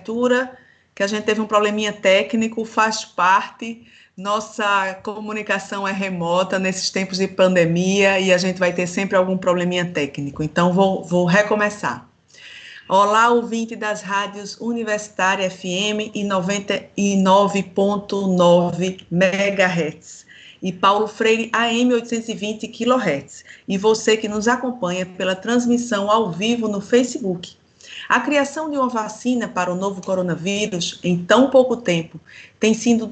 abertura, que a gente teve um probleminha técnico, faz parte, nossa comunicação é remota nesses tempos de pandemia e a gente vai ter sempre algum probleminha técnico, então vou recomeçar. Olá, ouvinte das rádios Universitária FM e 99.9 MHz e Paulo Freire AM 820 kHz, e você que nos acompanha pela transmissão ao vivo no Facebook. A criação de uma vacina para o novo coronavírus em tão pouco tempo tem sido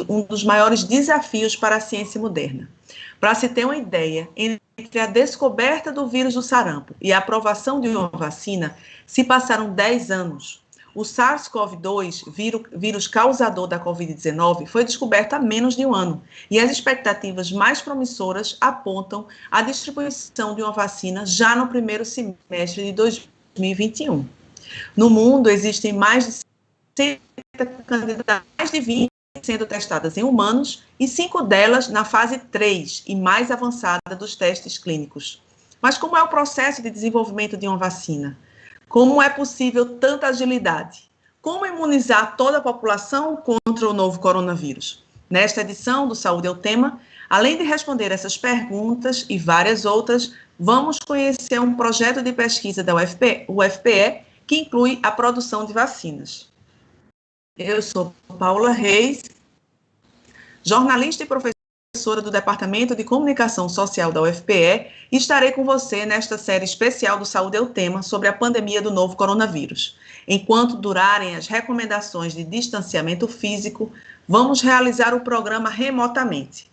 um dos maiores desafios para a ciência moderna. Para se ter uma ideia, entre a descoberta do vírus do sarampo e a aprovação de uma vacina, se passaram 10 anos. O SARS-CoV-2, vírus causador da Covid-19, foi descoberto há menos de um ano, e as expectativas mais promissoras apontam a distribuição de uma vacina já no primeiro semestre de 2021. No mundo, existem mais de 60 candidatas, mais de 20 sendo testadas em humanos e 5 delas na fase 3 e mais avançada dos testes clínicos. Mas como é o processo de desenvolvimento de uma vacina? Como é possível tanta agilidade? Como imunizar toda a população contra o novo coronavírus? Nesta edição do Saúde é o Tema, além de responder essas perguntas e várias outras, vamos conhecer um projeto de pesquisa da UFPE que inclui a produção de vacinas. Eu sou Paula Reis, jornalista e professora do Departamento de Comunicação Social da UFPE, e estarei com você nesta série especial do Saúde é o Tema sobre a pandemia do novo coronavírus. Enquanto durarem as recomendações de distanciamento físico, vamos realizar o programa remotamente.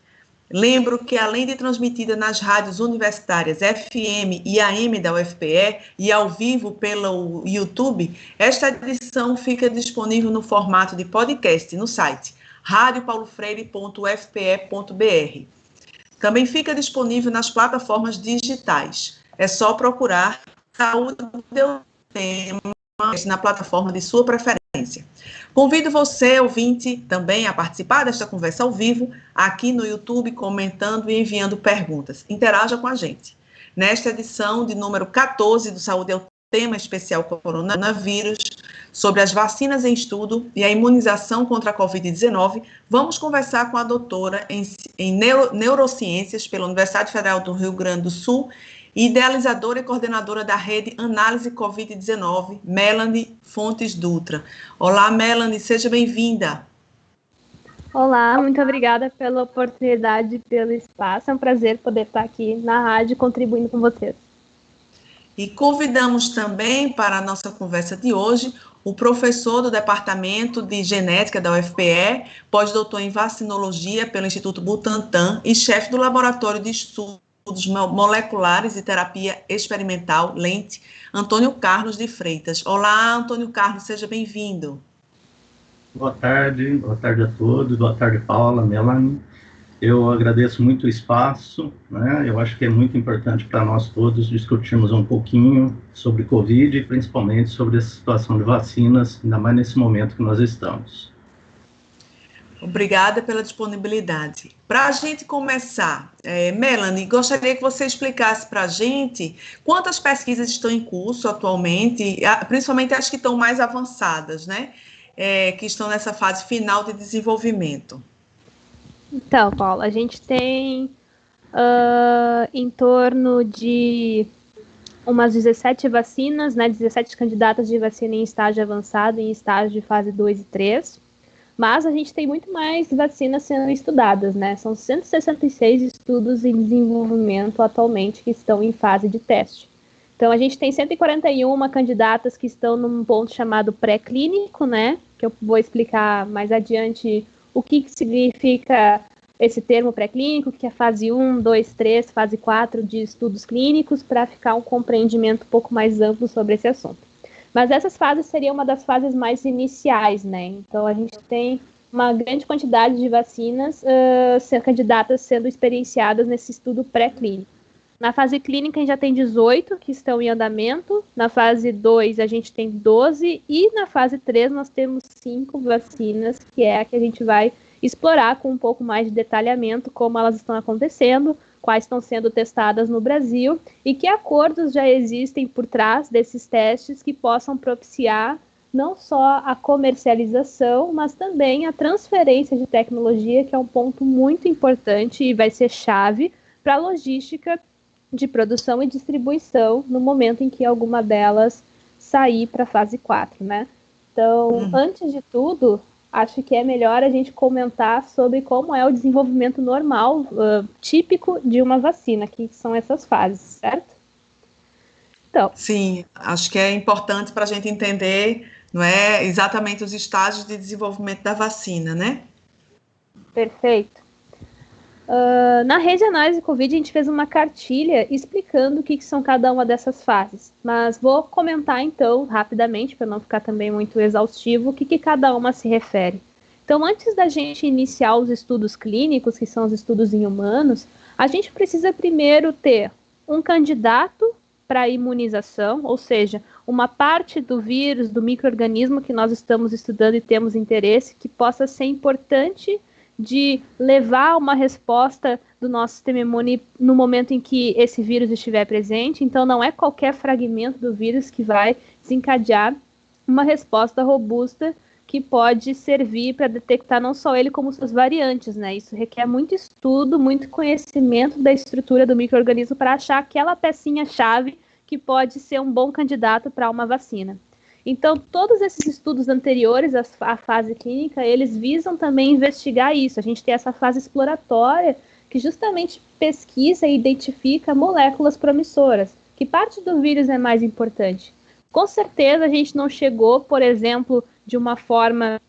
Lembro que, além de transmitida nas rádios universitárias FM e AM da UFPE e ao vivo pelo YouTube, esta edição fica disponível no formato de podcast no site radiopaulofreire.ufpe.br. Também fica disponível nas plataformas digitais. É só procurar Saúde é o Tema na plataforma de sua preferência. Convido você, ouvinte, também a participar desta conversa ao vivo, aqui no YouTube, comentando e enviando perguntas. Interaja com a gente. Nesta edição de número 14 do Saúde é o Tema especial coronavírus, sobre as vacinas em estudo e a imunização contra a Covid-19, vamos conversar com a doutora em neurociências pela Universidade Federal do Rio Grande do Sul, idealizadora e coordenadora da rede Análise Covid-19, Melanie Fontes Dutra. Olá, Melanie, seja bem-vinda. Olá, muito obrigada pela oportunidade e pelo espaço. É um prazer poder estar aqui na rádio contribuindo com vocês. E convidamos também para a nossa conversa de hoje o professor do Departamento de Genética da UFPE, pós-doutor em Vacinologia pelo Instituto Butantan e chefe do Laboratório de Estudos Moleculares e Terapia Experimental, Lente, Antônio Carlos de Freitas. Olá, Antônio Carlos, seja bem-vindo. Boa tarde a todos, boa tarde, Paula, Melanie. Eu agradeço muito o espaço, né? Eu acho que é muito importante para nós todos discutirmos um pouquinho sobre Covid e principalmente sobre essa situação de vacinas, ainda mais nesse momento que nós estamos. Obrigada pela disponibilidade. Para a gente começar, Melanie, gostaria que você explicasse para a gente quantas pesquisas estão em curso atualmente, principalmente as que estão mais avançadas, né? Que estão nessa fase final de desenvolvimento. Então, Paula, a gente tem em torno de umas 17 vacinas, né, 17 candidatas de vacina em estágio avançado, em estágio de fase 2 e 3, mas a gente tem muito mais vacinas sendo estudadas, né, são 166 estudos em desenvolvimento atualmente que estão em fase de teste. Então, a gente tem 141 candidatas que estão num ponto chamado pré-clínico, né, que eu vou explicar mais adiante o que significa esse termo pré-clínico, que é fase 1, 2, 3, fase 4 de estudos clínicos, para ficar um compreendimento um pouco mais amplo sobre esse assunto. Mas essas fases seriam uma das fases mais iniciais, né? Então, a gente tem uma grande quantidade de vacinas candidatas sendo experienciadas nesse estudo pré-clínico. Na fase clínica, a gente já tem 18 que estão em andamento, na fase 2 a gente tem 12 e na fase 3 nós temos 5 vacinas, que é a que a gente vai explorar com um pouco mais de detalhamento como elas estão acontecendo, quais estão sendo testadas no Brasil e que acordos já existem por trás desses testes que possam propiciar não só a comercialização, mas também a transferência de tecnologia, que é um ponto muito importante e vai ser chave para a logística de produção e distribuição no momento em que alguma delas sair para a fase 4, né? Então, antes de tudo, acho que é melhor a gente comentar sobre como é o desenvolvimento normal, típico de uma vacina, que são essas fases, certo? Então, sim, acho que é importante para a gente entender, não é, exatamente os estágios de desenvolvimento da vacina, né? Perfeito. Na rede análise Covid, a gente fez uma cartilha explicando o que são cada uma dessas fases. Mas vou comentar, então, rapidamente, para não ficar também muito exaustivo, o que cada uma se refere. Então, antes da gente iniciar os estudos clínicos, que são os estudos em humanos, a gente precisa primeiro ter um candidato para a imunização, ou seja, uma parte do vírus, do micro-organismo que nós estamos estudando e temos interesse, que possa ser importante de levar uma resposta do nosso sistema imune no momento em que esse vírus estiver presente. Então, não é qualquer fragmento do vírus que vai desencadear uma resposta robusta que pode servir para detectar não só ele, como suas variantes, né? Isso requer muito estudo, muito conhecimento da estrutura do micro-organismo para achar aquela pecinha-chave que pode ser um bom candidato para uma vacina. Então, todos esses estudos anteriores à fase clínica, eles visam também investigar isso. A gente tem essa fase exploratória, que justamente pesquisa e identifica moléculas promissoras. Que parte do vírus é mais importante? Com certeza, a gente não chegou, por exemplo, de uma forma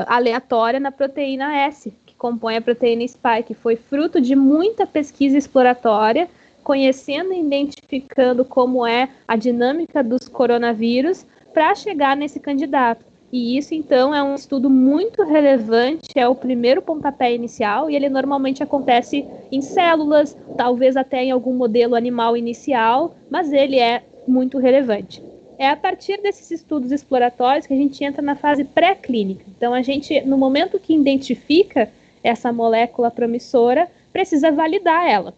aleatória na proteína S, que compõe a proteína spike. Foi fruto de muita pesquisa exploratória, conhecendo e identificando como é a dinâmica dos coronavírus para chegar nesse candidato. E isso, então, é um estudo muito relevante, é o primeiro pontapé inicial, e ele normalmente acontece em células, talvez até em algum modelo animal inicial, mas ele é muito relevante. É a partir desses estudos exploratórios que a gente entra na fase pré-clínica. Então, a gente, no momento que identifica essa molécula promissora, precisa validar ela.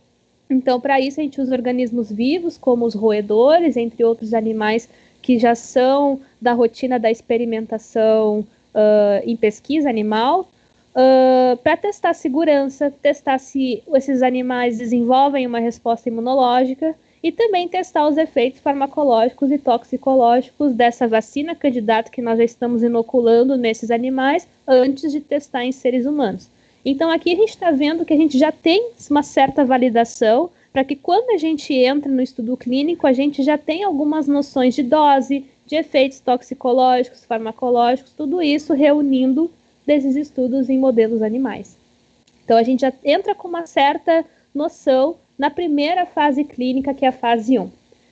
Então, para isso, a gente usa organismos vivos, como os roedores, entre outros animais que já são da rotina da experimentação em pesquisa animal, para testar a segurança, testar se esses animais desenvolvem uma resposta imunológica e também testar os efeitos farmacológicos e toxicológicos dessa vacina candidata que nós já estamos inoculando nesses animais antes de testar em seres humanos. Então, aqui a gente está vendo que a gente já tem uma certa validação para que quando a gente entra no estudo clínico, a gente já tem algumas noções de dose, de efeitos toxicológicos, farmacológicos, tudo isso reunindo desses estudos em modelos animais. Então, a gente já entra com uma certa noção na primeira fase clínica, que é a fase 1.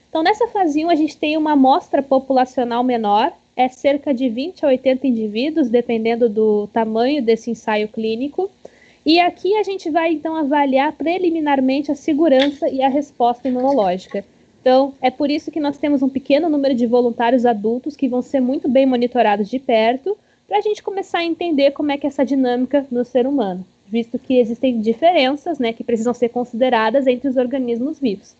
Então, nessa fase 1, a gente tem uma amostra populacional menor, é cerca de 20 a 80 indivíduos, dependendo do tamanho desse ensaio clínico. E aqui a gente vai, então, avaliar preliminarmente a segurança e a resposta imunológica. Então, é por isso que nós temos um pequeno número de voluntários adultos que vão ser muito bem monitorados de perto, para a gente começar a entender como é que é essa dinâmica no ser humano, visto que existem diferenças, né, que precisam ser consideradas entre os organismos vivos.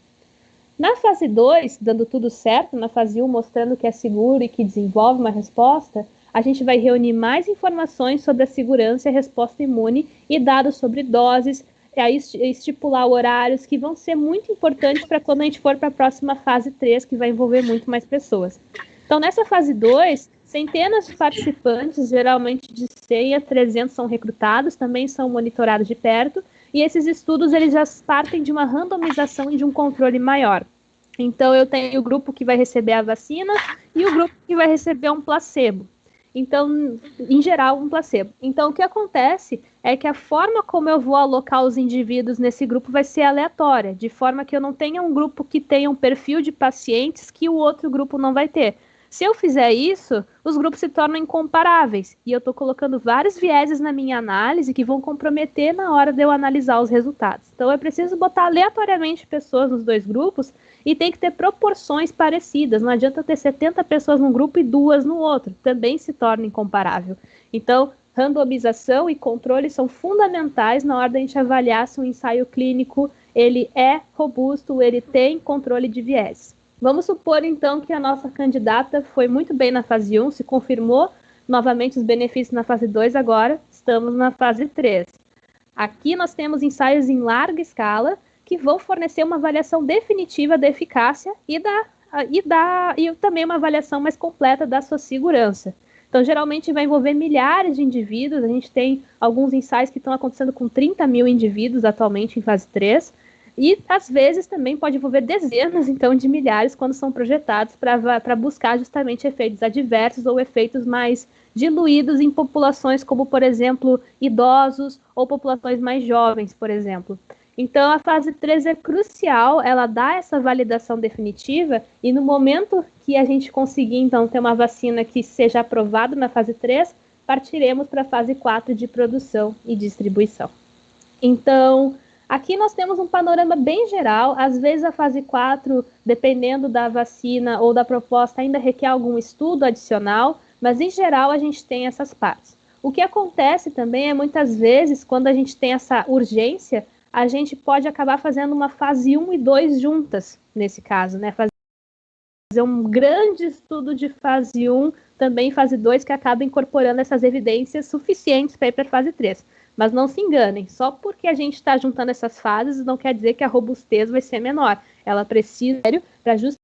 Na fase 2, dando tudo certo, na fase 1 mostrando que é seguro e que desenvolve uma resposta, a gente vai reunir mais informações sobre a segurança e a resposta imune e dados sobre doses, aí estipular horários que vão ser muito importantes para quando a gente for para a próxima fase 3, que vai envolver muito mais pessoas. Então, nessa fase 2, centenas de participantes, geralmente de 100 a 300, são recrutados, também são monitorados de perto, e esses estudos eles já partem de uma randomização e de um controle maior. Então, eu tenho o grupo que vai receber a vacina e o grupo que vai receber um placebo. Então, em geral, um placebo. Então, o que acontece é que a forma como eu vou alocar os indivíduos nesse grupo vai ser aleatória, de forma que eu não tenha um grupo que tenha um perfil de pacientes que o outro grupo não vai ter. Se eu fizer isso, os grupos se tornam incomparáveis, e eu estou colocando vários vieses na minha análise que vão comprometer na hora de eu analisar os resultados. Então, eu preciso botar aleatoriamente pessoas nos dois grupos e tem que ter proporções parecidas. Não adianta eu ter 70 pessoas num grupo e 2 no outro. Também se torna incomparável. Então, randomização e controle são fundamentais na hora da gente avaliar se um ensaio clínico ele é robusto, ele tem controle de viés. Vamos supor, então, que a nossa candidata foi muito bem na fase 1, se confirmou novamente os benefícios na fase 2, agora estamos na fase 3. Aqui nós temos ensaios em larga escala que vão fornecer uma avaliação definitiva da eficácia e também uma avaliação mais completa da sua segurança. Então, geralmente vai envolver milhares de indivíduos. A gente tem alguns ensaios que estão acontecendo com 30 mil indivíduos atualmente em fase 3. E, às vezes, também pode envolver dezenas, então, de milhares quando são projetados para buscar justamente efeitos adversos ou efeitos mais diluídos em populações como, por exemplo, idosos ou populações mais jovens, por exemplo. Então, a fase 3 é crucial, ela dá essa validação definitiva e no momento que a gente conseguir, então, ter uma vacina que seja aprovada na fase 3, partiremos para a fase 4 de produção e distribuição. Então, aqui nós temos um panorama bem geral. Às vezes a fase 4, dependendo da vacina ou da proposta, ainda requer algum estudo adicional, mas em geral a gente tem essas partes. O que acontece também é muitas vezes, quando a gente tem essa urgência, a gente pode acabar fazendo uma fase 1 e 2 juntas, nesse caso, né? Fazer um grande estudo de fase 1, também fase 2, que acaba incorporando essas evidências suficientes para ir para a fase 3. Mas não se enganem, só porque a gente está juntando essas fases não quer dizer que a robustez vai ser menor. Ela precisa para justamente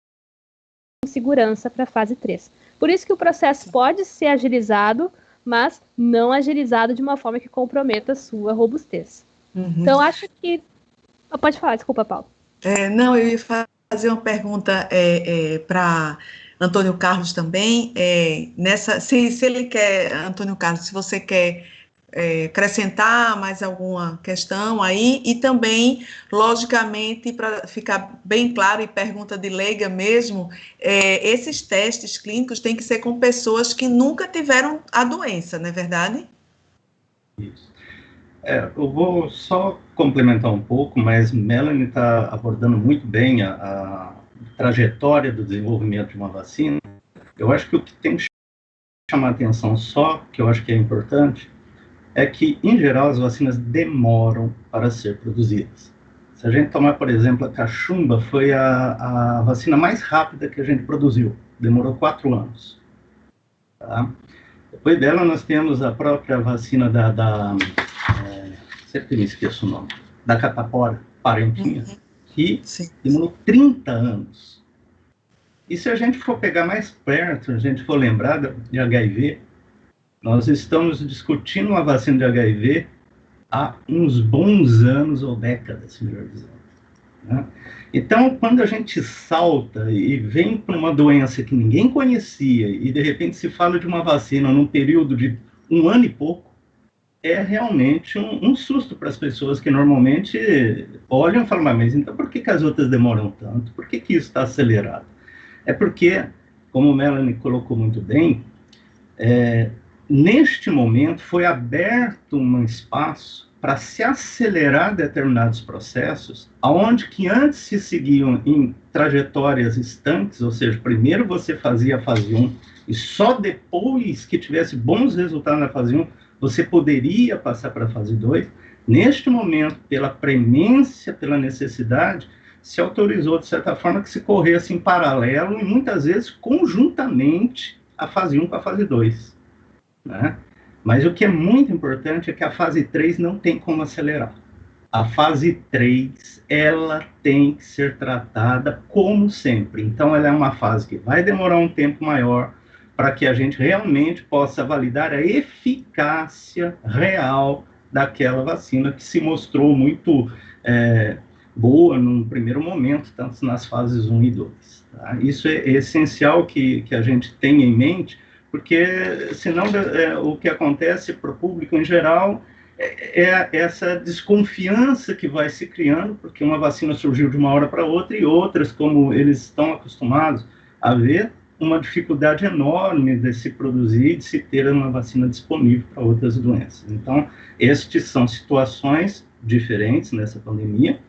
segurança para a fase 3. Por isso que o processo pode ser agilizado, mas não agilizado de uma forma que comprometa a sua robustez. Então, acho que... Pode falar, desculpa, Paulo. Não, eu ia fazer uma pergunta para Antônio Carlos também. Se ele quer, Antônio Carlos, se você quer acrescentar mais alguma questão aí, e também, logicamente, para ficar bem claro, e pergunta de leiga mesmo, esses testes clínicos têm que ser com pessoas que nunca tiveram a doença, não é verdade? Isso. Eu vou só complementar um pouco, mas Melanie está abordando muito bem a trajetória do desenvolvimento de uma vacina. Eu acho que o que tem que chamar a atenção só, que eu acho que é importante, é que, em geral, as vacinas demoram para ser produzidas. Se a gente tomar, por exemplo, a cachumba, foi a vacina mais rápida que a gente produziu. Demorou 4 anos. Tá? Depois dela, nós temos a própria vacina sempre me esqueço o nome, da catapora parentinha, que demorou 30 anos. E se a gente for pegar mais perto, a gente for lembrar de HIV, nós estamos discutindo uma vacina de HIV há uns bons anos ou décadas, melhor dizendo. Né? Então, quando a gente salta e vem para uma doença que ninguém conhecia e, de repente, se fala de uma vacina num período de 1 ano e pouco, é realmente um susto para as pessoas que normalmente olham e falam, mas então por que as outras demoram tanto? Por que isso está acelerado? É porque, como o Melanie colocou muito bem, neste momento foi aberto um espaço para se acelerar determinados processos, aonde que antes se seguiam em trajetórias estanques, ou seja, primeiro você fazia a fase 1 e só depois que tivesse bons resultados na fase 1, você poderia passar para a fase 2. Neste momento, pela premência, pela necessidade, se autorizou, de certa forma, que se corresse em paralelo e, muitas vezes, conjuntamente, a fase 1 com a fase 2. Né? Mas o que é muito importante é que a fase 3 não tem como acelerar. A fase 3, ela tem que ser tratada como sempre. Então, ela é uma fase que vai demorar um tempo maior, para que a gente realmente possa validar a eficácia real daquela vacina, que se mostrou muito boa num primeiro momento, tanto nas fases 1 e 2. Tá? Isso é essencial que a gente tenha em mente, porque senão o que acontece para o público em geral é essa desconfiança que vai se criando, porque uma vacina surgiu de uma hora para outra, e outras, como eles estão acostumados a ver, uma dificuldade enorme de se produzir, de se ter uma vacina disponível para outras doenças. Então, estas são situações diferentes nessa pandemia,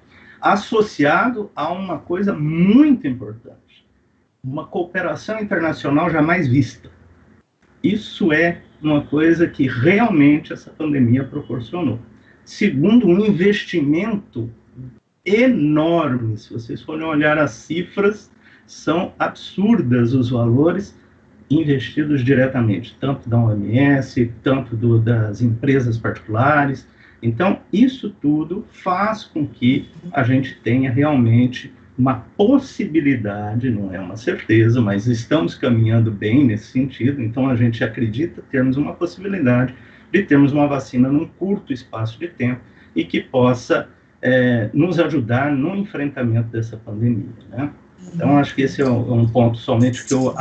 associado a uma coisa muito importante, uma cooperação internacional jamais vista. Isso é uma coisa que realmente essa pandemia proporcionou. Segundo, um investimento enorme, se vocês forem olhar as cifras, são absurdas os valores investidos diretamente, tanto da OMS, tanto das empresas particulares. Então, isso tudo faz com que a gente tenha realmente uma possibilidade, não é uma certeza, mas estamos caminhando bem nesse sentido. Então, a gente acredita termos uma possibilidade de termos uma vacina num curto espaço de tempo e que possa nos ajudar no enfrentamento dessa pandemia, né? Então, acho que esse é um ponto somente que eu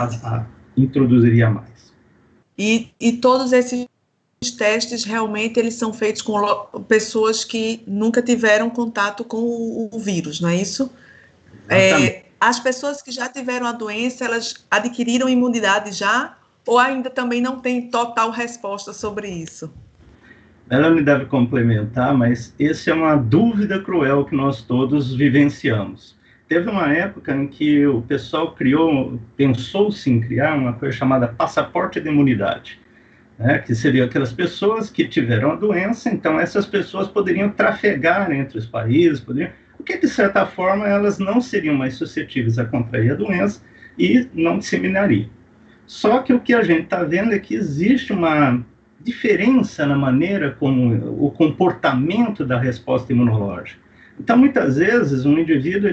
introduziria mais. E todos esses testes, realmente, eles são feitos com pessoas que nunca tiveram contato com o vírus, não é isso? As pessoas que já tiveram a doença, elas adquiriram imunidade já, ou ainda também não tem total resposta sobre isso? Ela me deve complementar, mas essa é uma dúvida cruel que nós todos vivenciamos. Teve uma época em que o pessoal pensou-se em criar uma coisa chamada passaporte de imunidade, né, que seriam aquelas pessoas que tiveram a doença, então essas pessoas poderiam trafegar entre os países, porque de certa forma elas não seriam mais suscetíveis a contrair a doença e não disseminariam. Só que o que a gente está vendo é que existe uma diferença na maneira como o comportamento da resposta imunológica. Então, muitas vezes, um indivíduo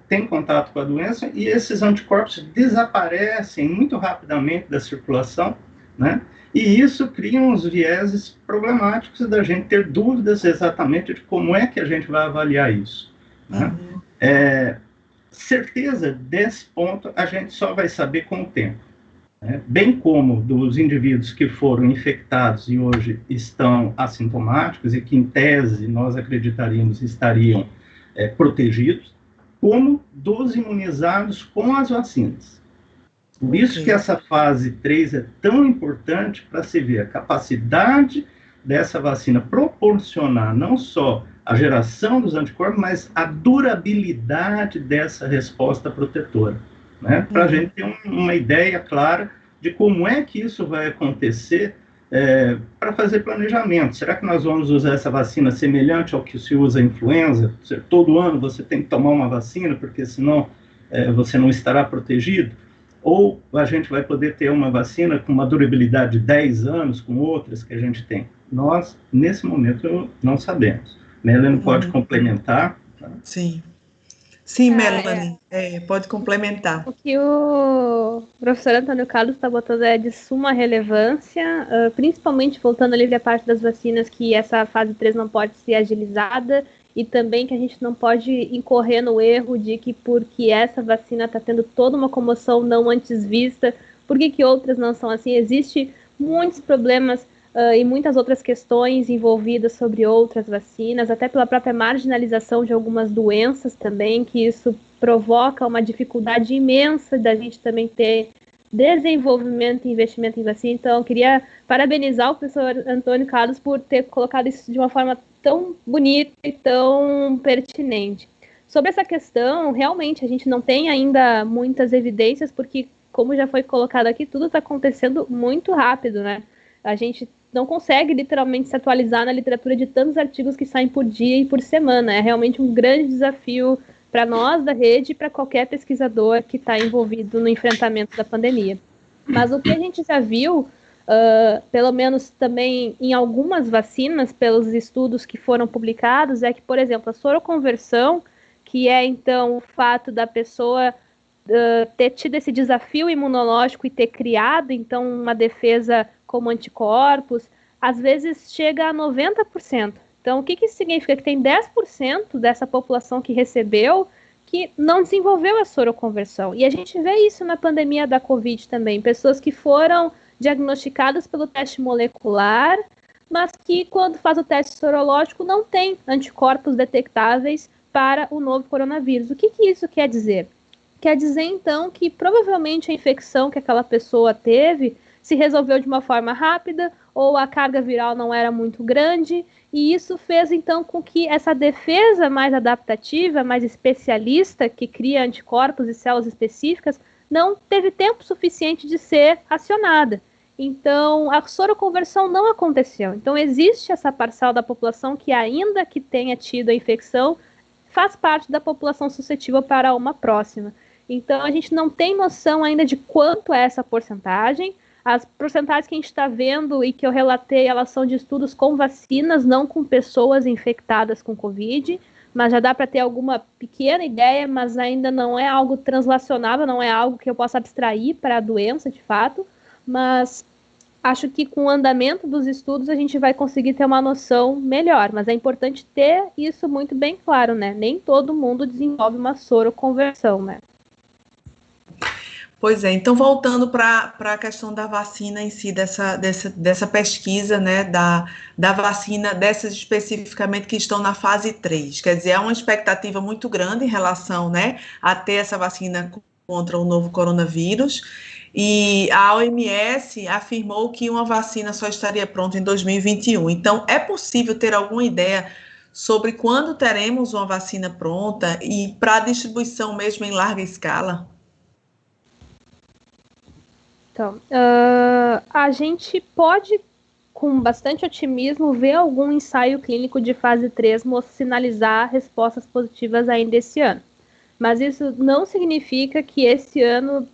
tem contato com a doença e esses anticorpos desaparecem muito rapidamente da circulação, né? E isso cria uns vieses problemáticos da gente ter dúvidas exatamente de como é que a gente vai avaliar isso, né? Certeza desse ponto a gente só vai saber com o tempo, né? Bem como dos indivíduos que foram infectados e hoje estão assintomáticos e que, em tese, nós acreditaríamos estariam protegidos, como dos imunizados com as vacinas. Por isso que essa fase 3 é tão importante para se ver a capacidade dessa vacina proporcionar não só a geração dos anticorpos, mas a durabilidade dessa resposta protetora, né? Para a gente ter uma ideia clara de como é que isso vai acontecer para fazer planejamento. Será que nós vamos usar essa vacina semelhante ao que se usa a influenza? Todo ano você tem que tomar uma vacina, porque senão você não estará protegido? Ou a gente vai poder ter uma vacina com uma durabilidade de 10 anos, com outras que a gente tem? Nós, nesse momento, não sabemos. Melanie pode complementar? Tá? Sim. Sim, Melanie, pode complementar. O que o professor Antônio Carlos está botando é de suma relevância, principalmente voltando ali para a parte das vacinas, que essa fase 3 não pode ser agilizada, e também que a gente não pode incorrer no erro de que porque essa vacina está tendo toda uma comoção não antes vista, por que outras não são assim? Existem muitos problemas e muitas outras questões envolvidas sobre outras vacinas, até pela própria marginalização de algumas doenças também, que isso provoca uma dificuldade imensa da gente também ter desenvolvimento e investimento em vacina. Então, eu queria parabenizar o professor Antônio Carlos por ter colocado isso de uma forma tão bonita e tão pertinente. Sobre essa questão, realmente, a gente não tem ainda muitas evidências, porque, como já foi colocado aqui, tudo está acontecendo muito rápido, né? A gente não consegue literalmente se atualizar na literatura de tantos artigos que saem por dia e por semana. É realmente um grande desafio para nós da rede e para qualquer pesquisador que está envolvido no enfrentamento da pandemia. Mas o que a gente já viu, pelo menos também em algumas vacinas, pelos estudos que foram publicados, é que, por exemplo, a soroconversão, que é então o fato da pessoa ter tido esse desafio imunológico e ter criado então uma defesa como anticorpos, às vezes chega a 90%. Então, o que isso significa? Que tem 10% dessa população que recebeu que não desenvolveu a soroconversão. E a gente vê isso na pandemia da Covid também. Pessoas que foram diagnosticadas pelo teste molecular, mas que, quando faz o teste sorológico, não tem anticorpos detectáveis para o novo coronavírus. O que isso quer dizer? Quer dizer, então, que provavelmente a infecção que aquela pessoa teve se resolveu de uma forma rápida, ou a carga viral não era muito grande, e isso fez, então, com que essa defesa mais adaptativa, mais especialista, que cria anticorpos e células específicas, não teve tempo suficiente de ser acionada. Então, a soroconversão não aconteceu. Então, existe essa parcela da população que, ainda que tenha tido a infecção, faz parte da população suscetível para uma próxima. Então, a gente não tem noção ainda de quanto é essa porcentagem. As porcentagens que a gente está vendo e que eu relatei, elas são de estudos com vacinas, não com pessoas infectadas com Covid, mas já dá para ter alguma pequena ideia, mas ainda não é algo translacionável, não é algo que eu possa abstrair para a doença, de fato, mas acho que com o andamento dos estudos a gente vai conseguir ter uma noção melhor, mas é importante ter isso muito bem claro, né? Nem todo mundo desenvolve uma soroconversão, né? Pois é, então voltando para a questão da vacina em si, dessa pesquisa, né, da vacina, dessas especificamente que estão na fase 3, quer dizer, há uma expectativa muito grande em relação, né, a ter essa vacina contra o novo coronavírus, e a OMS afirmou que uma vacina só estaria pronta em 2021, então é possível ter alguma ideia sobre quando teremos uma vacina pronta e para distribuição mesmo em larga escala? Então, a gente pode, com bastante otimismo, ver algum ensaio clínico de fase 3 sinalizar respostas positivas ainda esse ano. Mas isso não significa que esse ano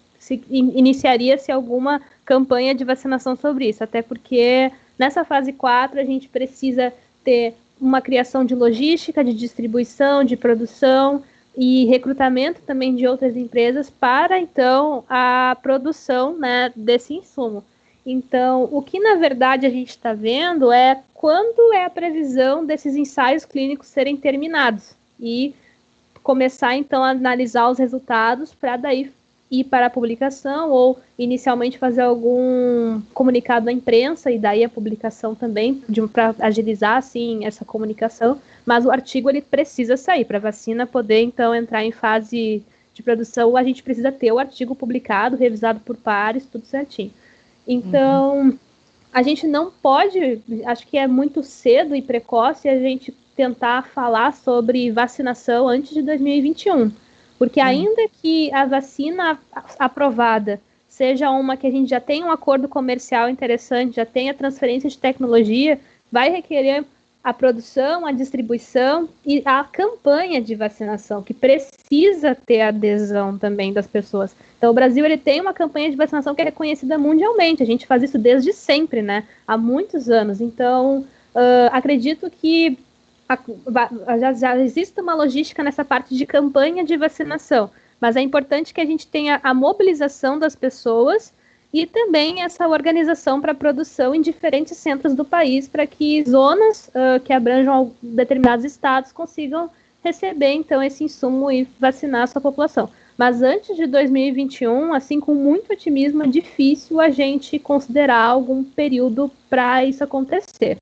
iniciaria-se alguma campanha de vacinação sobre isso, até porque nessa fase 4 a gente precisa ter uma criação de logística, de distribuição, de produção, e recrutamento também de outras empresas para, então, a produção, né, desse insumo. Então, o que, na verdade, a gente está vendo é quando é a previsão desses ensaios clínicos serem terminados e começar, então, a analisar os resultados para daí ir para a publicação ou, inicialmente, fazer algum comunicado à imprensa e daí a publicação também, para agilizar, assim, essa comunicação. Mas o artigo ele precisa sair para a vacina poder, então, entrar em fase de produção. A gente precisa ter o artigo publicado, revisado por pares, tudo certinho. Então, a gente não pode, acho que é muito cedo e precoce a gente tentar falar sobre vacinação antes de 2021. Porque ainda que a vacina aprovada seja uma que a gente já tem um acordo comercial interessante, já tem a transferência de tecnologia, vai requerer a produção, a distribuição e a campanha de vacinação, que precisa ter adesão também das pessoas. Então, o Brasil ele tem uma campanha de vacinação que é reconhecida mundialmente. A gente faz isso desde sempre, né? Há muitos anos. Então, acredito que já existe uma logística nessa parte de campanha de vacinação, mas é importante que a gente tenha a mobilização das pessoas e também essa organização para produção em diferentes centros do país, para que zonas que abranjam determinados estados consigam receber, então, esse insumo e vacinar a sua população. Mas antes de 2021, assim, com muito otimismo, é difícil a gente considerar algum período para isso acontecer.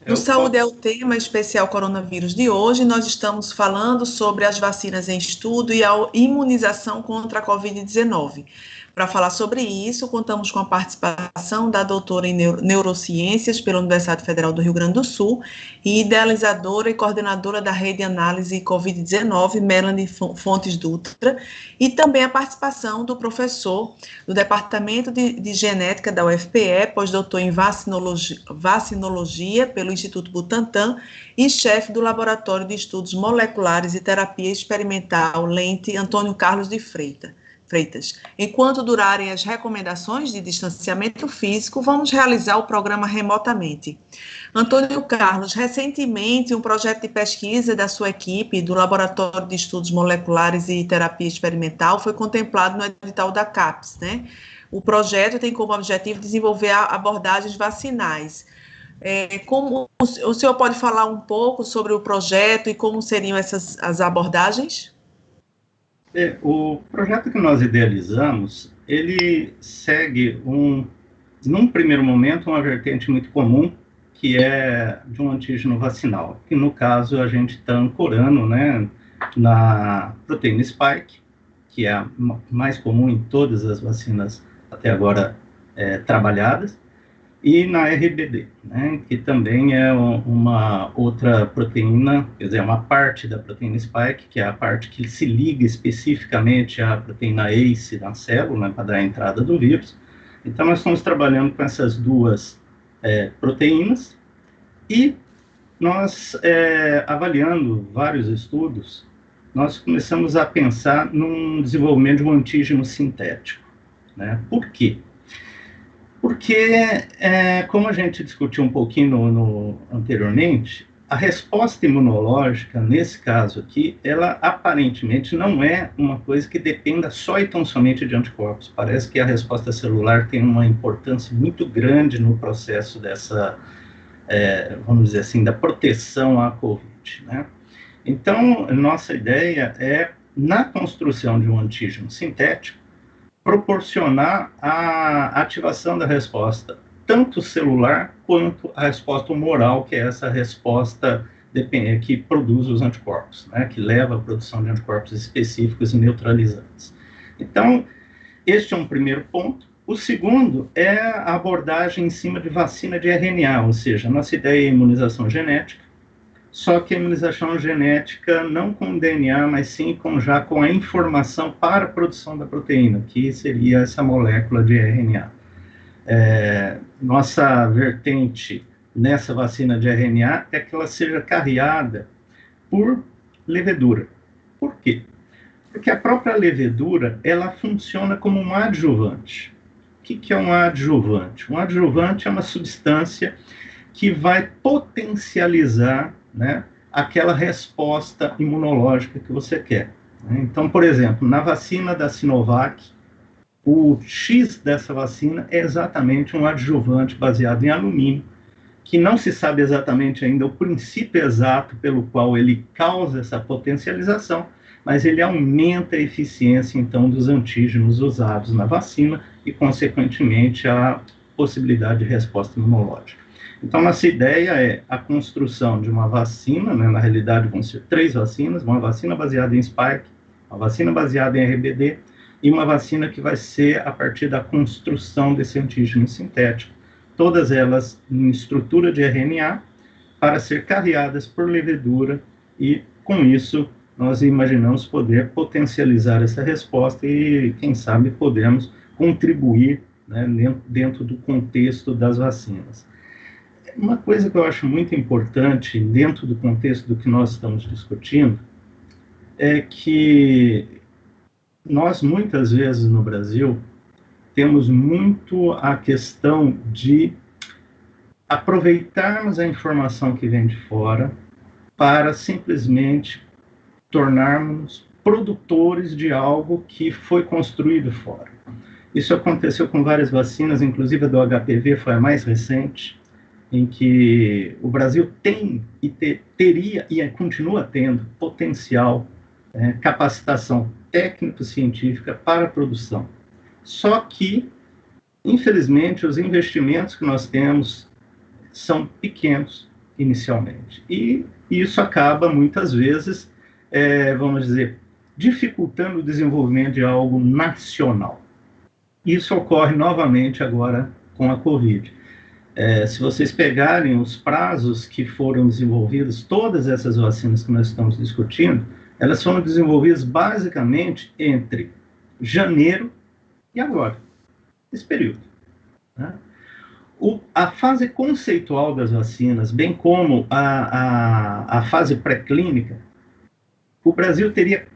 O Saúde é o tema especial coronavírus de hoje. Nós estamos falando sobre as vacinas em estudo e a imunização contra a Covid-19. Para falar sobre isso, contamos com a participação da doutora em Neurociências pela Universidade Federal do Rio Grande do Sul e idealizadora e coordenadora da Rede Análise Covid-19, Melanie Fontes Dutra, e também a participação do professor do Departamento de Genética da UFPE, pós-doutor em vacinologia pelo Instituto Butantan e chefe do Laboratório de Estudos Moleculares e Terapia Experimental Lente, Antônio Carlos de Freitas. Enquanto durarem as recomendações de distanciamento físico, vamos realizar o programa remotamente. Antônio Carlos, recentemente um projeto de pesquisa da sua equipe do Laboratório de Estudos Moleculares e Terapia Experimental foi contemplado no edital da CAPES, né? O projeto tem como objetivo desenvolver abordagens vacinais. Como o senhor pode falar um pouco sobre o projeto e como seriam as abordagens? O projeto que nós idealizamos, ele segue, num primeiro momento, uma vertente muito comum, que é de um antígeno vacinal, que no caso a gente está ancorando, né, na proteína spike, que é a mais comum em todas as vacinas até agora trabalhadas, e na RBD, né, que também é uma outra proteína, quer dizer, uma parte da proteína spike, que é a parte que se liga especificamente à proteína ACE na célula, né, para dar a entrada do vírus. Então, nós estamos trabalhando com essas duas proteínas e nós avaliando vários estudos, nós começamos a pensar num desenvolvimento de um antígeno sintético, né? Por quê? Porque, como a gente discutiu um pouquinho anteriormente, a resposta imunológica, nesse caso aqui, ela aparentemente não é uma coisa que dependa só e tão somente de anticorpos. Parece que a resposta celular tem uma importância muito grande no processo dessa, vamos dizer assim, da proteção à COVID, né? Então, nossa ideia é, na construção de um antígeno sintético, proporcionar a ativação da resposta, tanto celular quanto a resposta humoral, que é essa resposta que produz os anticorpos, né, que leva à produção de anticorpos específicos e neutralizantes. Então, este é um primeiro ponto. O segundo é a abordagem em cima de vacina de RNA, ou seja, nossa ideia é imunização genética, só que a imunização genética não com DNA, mas sim já com a informação para a produção da proteína, que seria essa molécula de RNA. Nossa vertente nessa vacina de RNA é que ela seja carreada por levedura. Por quê? Porque a própria levedura, ela funciona como um adjuvante. O que é um adjuvante? Um adjuvante é uma substância que vai potencializar, né, aquela resposta imunológica que você quer. Então, por exemplo, na vacina da Sinovac, o X dessa vacina é exatamente um adjuvante baseado em alumínio, que não se sabe exatamente ainda o princípio exato pelo qual ele causa essa potencialização, mas ele aumenta a eficiência, então, dos antígenos usados na vacina e, consequentemente, a possibilidade de resposta imunológica. Então, nossa ideia é a construção de uma vacina, né, na realidade vão ser 3 vacinas, uma vacina baseada em spike, uma vacina baseada em RBD e uma vacina que vai ser a partir da construção desse antígeno sintético, todas elas em estrutura de RNA, para ser carreadas por levedura e, com isso, nós imaginamos poder potencializar essa resposta e, quem sabe, podemos contribuir, né, dentro do contexto das vacinas. Uma coisa que eu acho muito importante dentro do contexto do que nós estamos discutindo é que nós, muitas vezes no Brasil, temos muito a questão de aproveitarmos a informação que vem de fora para simplesmente tornarmos produtores de algo que foi construído fora. Isso aconteceu com várias vacinas, inclusive a do HPV foi a mais recente, em que o Brasil tem e teria e continua tendo potencial, capacitação técnico-científica para a produção. Só que, infelizmente, os investimentos que nós temos são pequenos inicialmente. E isso acaba, muitas vezes, vamos dizer, dificultando o desenvolvimento de algo nacional. Isso ocorre novamente agora com a Covid. Se vocês pegarem os prazos que foram desenvolvidos, todas essas vacinas que nós estamos discutindo, elas foram desenvolvidas basicamente entre janeiro e agora, esse período, né? A fase conceitual das vacinas, bem como a fase pré-clínica, o Brasil teria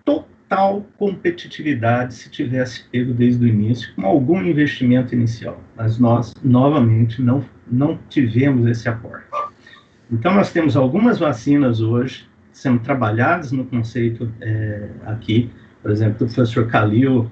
total competitividade se tivesse pego desde o início, com algum investimento inicial. Mas nós, novamente, não tivemos esse aporte. Então, nós temos algumas vacinas hoje sendo trabalhadas no conceito aqui, por exemplo, do professor Khalil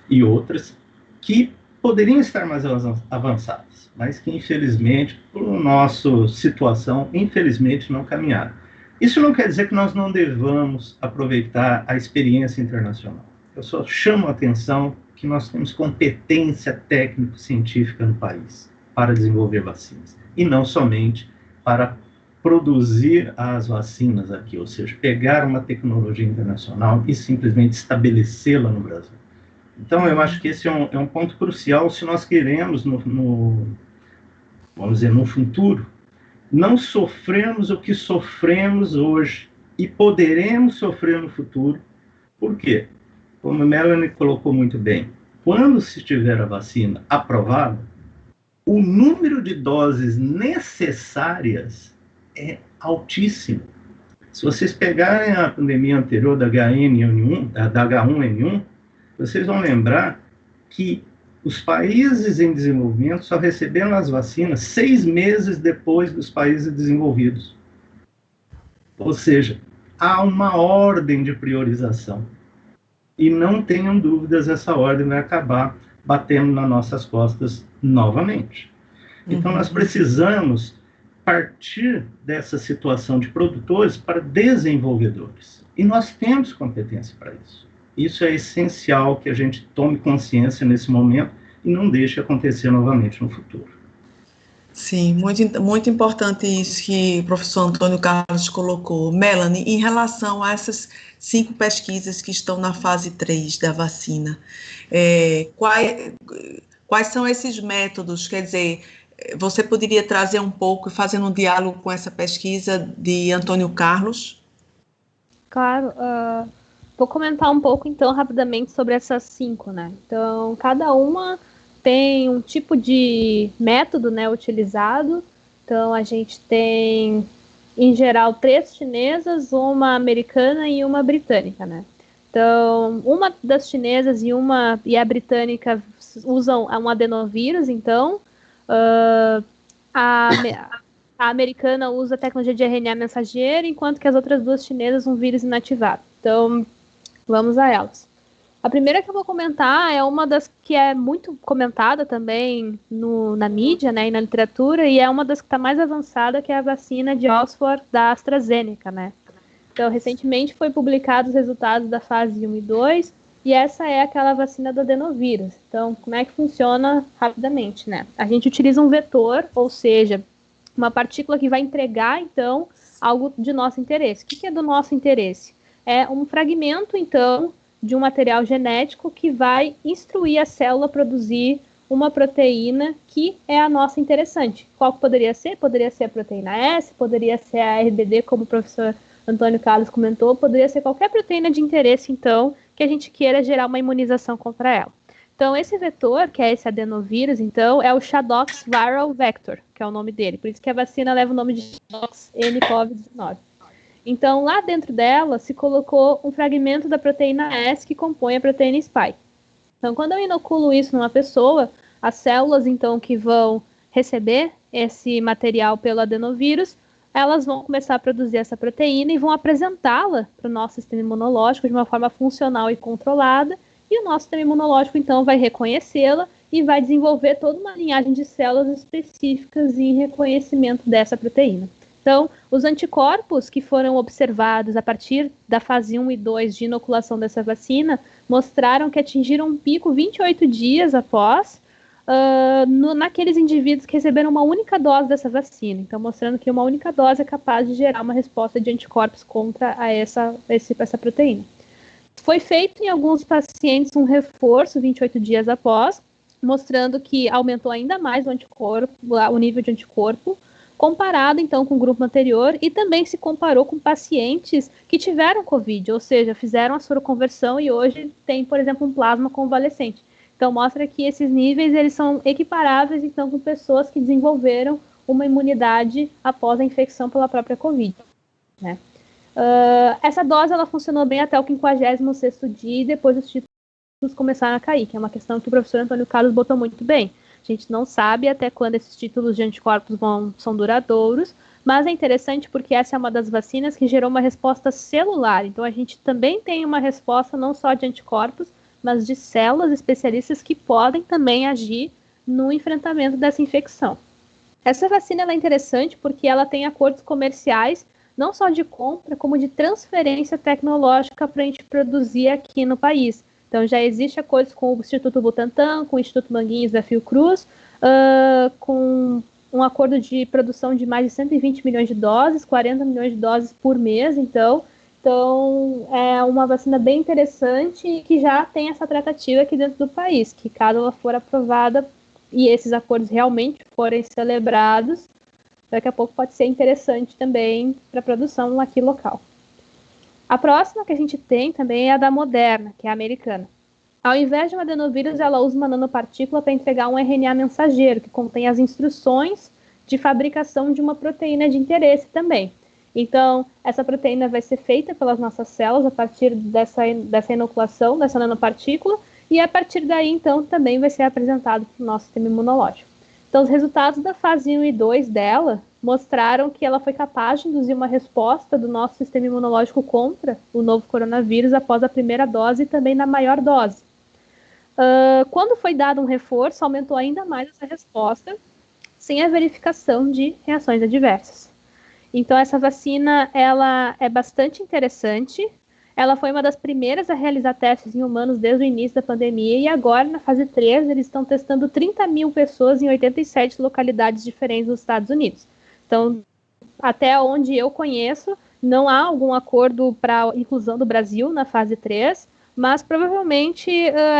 e outras, que poderiam estar mais avançadas, mas que, infelizmente, por nossa situação, infelizmente, não caminharam. Isso não quer dizer que nós não devamos aproveitar a experiência internacional. Eu só chamo a atenção que nós temos competência técnico-científica no país para desenvolver vacinas, e não somente para produzir as vacinas aqui, ou seja, pegar uma tecnologia internacional e simplesmente estabelecê-la no Brasil. Então, eu acho que esse é um ponto crucial se nós queremos, vamos dizer, no futuro, não sofremos o que sofremos hoje e poderemos sofrer no futuro. Por quê? Como a Melanie colocou muito bem, quando se tiver a vacina aprovada, o número de doses necessárias é altíssimo. Se vocês pegarem a pandemia anterior da H1N1, vocês vão lembrar que os países em desenvolvimento só receberam as vacinas 6 meses depois dos países desenvolvidos. Ou seja, há uma ordem de priorização. E não tenham dúvidas, essa ordem vai acabar batendo nas nossas costas novamente. Então, nós precisamos partir dessa situação de produtores para desenvolvedores. E nós temos competência para isso. Isso é essencial que a gente tome consciência nesse momento e não deixe acontecer novamente no futuro. Sim, muito importante isso que o professor Antônio Carlos colocou. Melanie, em relação a essas 5 pesquisas que estão na fase 3 da vacina, quais são esses métodos? Quer dizer, você poderia trazer um pouco, fazendo um diálogo com essa pesquisa de Antônio Carlos? Claro, vou comentar um pouco, então, rapidamente sobre essas 5, né? Então, cada uma tem um tipo de método, né, utilizado. Então, a gente tem, em geral, 3 chinesas, uma americana e uma britânica, né? Então, uma das chinesas e a britânica usam um adenovírus, então, a americana usa a tecnologia de RNA mensageiro, enquanto que as outras 2 chinesas um vírus inativado. Então, vamos a elas. A primeira que eu vou comentar é uma das que é muito comentada também na mídia, né, e na literatura, e é uma das que está mais avançada, que é a vacina de Oxford da AstraZeneca, né. Então, recentemente foi publicados os resultados da fase 1 e 2, e essa é aquela vacina do adenovírus. Então, como é que funciona rapidamente, né? A gente utiliza um vetor, ou seja, uma partícula que vai entregar, então, algo de nosso interesse. O que é do nosso interesse? É um fragmento, então, de um material genético que vai instruir a célula a produzir uma proteína que é a nossa interessante. Qual poderia ser? Poderia ser a proteína S, poderia ser a RBD, como o professor Antônio Carlos comentou, poderia ser qualquer proteína de interesse, então, que a gente queira gerar uma imunização contra ela. Então, esse vetor, que é esse adenovírus, então, é o Shadox Viral Vector, que é o nome dele. Por isso que a vacina leva o nome de Shadox nCoV-19. Então, lá dentro dela, se colocou um fragmento da proteína S que compõe a proteína Spike. Então, quando eu inoculo isso numa pessoa, as células, então, que vão receber esse material pelo adenovírus, elas vão começar a produzir essa proteína e vão apresentá-la para o nosso sistema imunológico de uma forma funcional e controlada, e o nosso sistema imunológico, então, vai reconhecê-la e vai desenvolver toda uma linhagem de células específicas em reconhecimento dessa proteína. Então, os anticorpos que foram observados a partir da fase 1 e 2 de inoculação dessa vacina mostraram que atingiram um pico 28 dias após naqueles indivíduos que receberam uma única dose dessa vacina. Então, mostrando que uma única dose é capaz de gerar uma resposta de anticorpos contra essa proteína. Foi feito em alguns pacientes um reforço 28 dias após, mostrando que aumentou ainda mais o nível de anticorpo, comparado, então, com o grupo anterior, e também se comparou com pacientes que tiveram Covid, ou seja, fizeram a soroconversão e hoje tem, por exemplo, um plasma convalescente. Então, mostra que esses níveis, eles são equiparáveis, então, com pessoas que desenvolveram uma imunidade após a infecção pela própria Covid, né? Essa dose, ela funcionou bem até o 56º dia, e depois os títulos começaram a cair, que é uma questão que o professor Antônio Carlos botou muito bem. A gente não sabe até quando esses títulos de anticorpos são duradouros, mas é interessante porque essa é uma das vacinas que gerou uma resposta celular. Então, a gente também tem uma resposta não só de anticorpos, mas de células especialistas que podem também agir no enfrentamento dessa infecção. Essa vacina ela é interessante porque ela tem acordos comerciais, não só de compra, como de transferência tecnológica para a gente produzir aqui no país. Então, já existe acordos com o Instituto Butantan, com o Instituto Manguinhos da Fiocruz, com um acordo de produção de mais de 120 milhões de doses, 40 milhões de doses por mês, então é uma vacina bem interessante e que já tem essa tratativa aqui dentro do país, que caso ela for aprovada e esses acordos realmente forem celebrados, daqui a pouco pode ser interessante também para a produção aqui local. A próxima que a gente tem também é a da Moderna, que é a americana. Ao invés de um adenovírus, ela usa uma nanopartícula para entregar um RNA mensageiro, que contém as instruções de fabricação de uma proteína de interesse também. Então, essa proteína vai ser feita pelas nossas células a partir dessa inoculação, dessa nanopartícula, e a partir daí, então, também vai ser apresentado para o nosso sistema imunológico. Então, os resultados da fase 1 e 2 dela mostraram que ela foi capaz de induzir uma resposta do nosso sistema imunológico contra o novo coronavírus após a primeira dose e também na maior dose. Quando foi dado um reforço, aumentou ainda mais essa resposta, sem a verificação de reações adversas. Então, essa vacina, ela é bastante interessante. Ela foi uma das primeiras a realizar testes em humanos desde o início da pandemia, e agora, na fase 3, eles estão testando 30 mil pessoas em 87 localidades diferentes dos Estados Unidos. Então, até onde eu conheço, não há algum acordo para a inclusão do Brasil na fase 3, mas provavelmente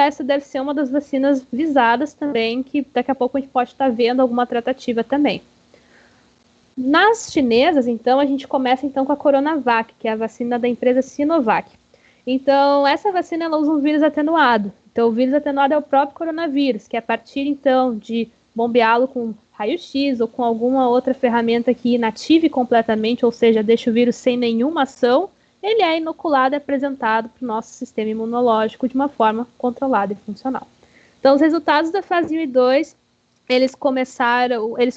essa deve ser uma das vacinas visadas também, que daqui a pouco a gente pode estar vendo alguma tratativa também. Nas chinesas, então, a gente começa então com a Coronavac, que é a vacina da empresa Sinovac. Então, essa vacina ela usa um vírus atenuado. Então, o vírus atenuado é o próprio coronavírus, que a partir então de bombeá-lo com raio-x ou com alguma outra ferramenta que inative completamente, ou seja, deixa o vírus sem nenhuma ação, ele é inoculado e apresentado para o nosso sistema imunológico de uma forma controlada e funcional. Então, os resultados da fase 1 e 2, eles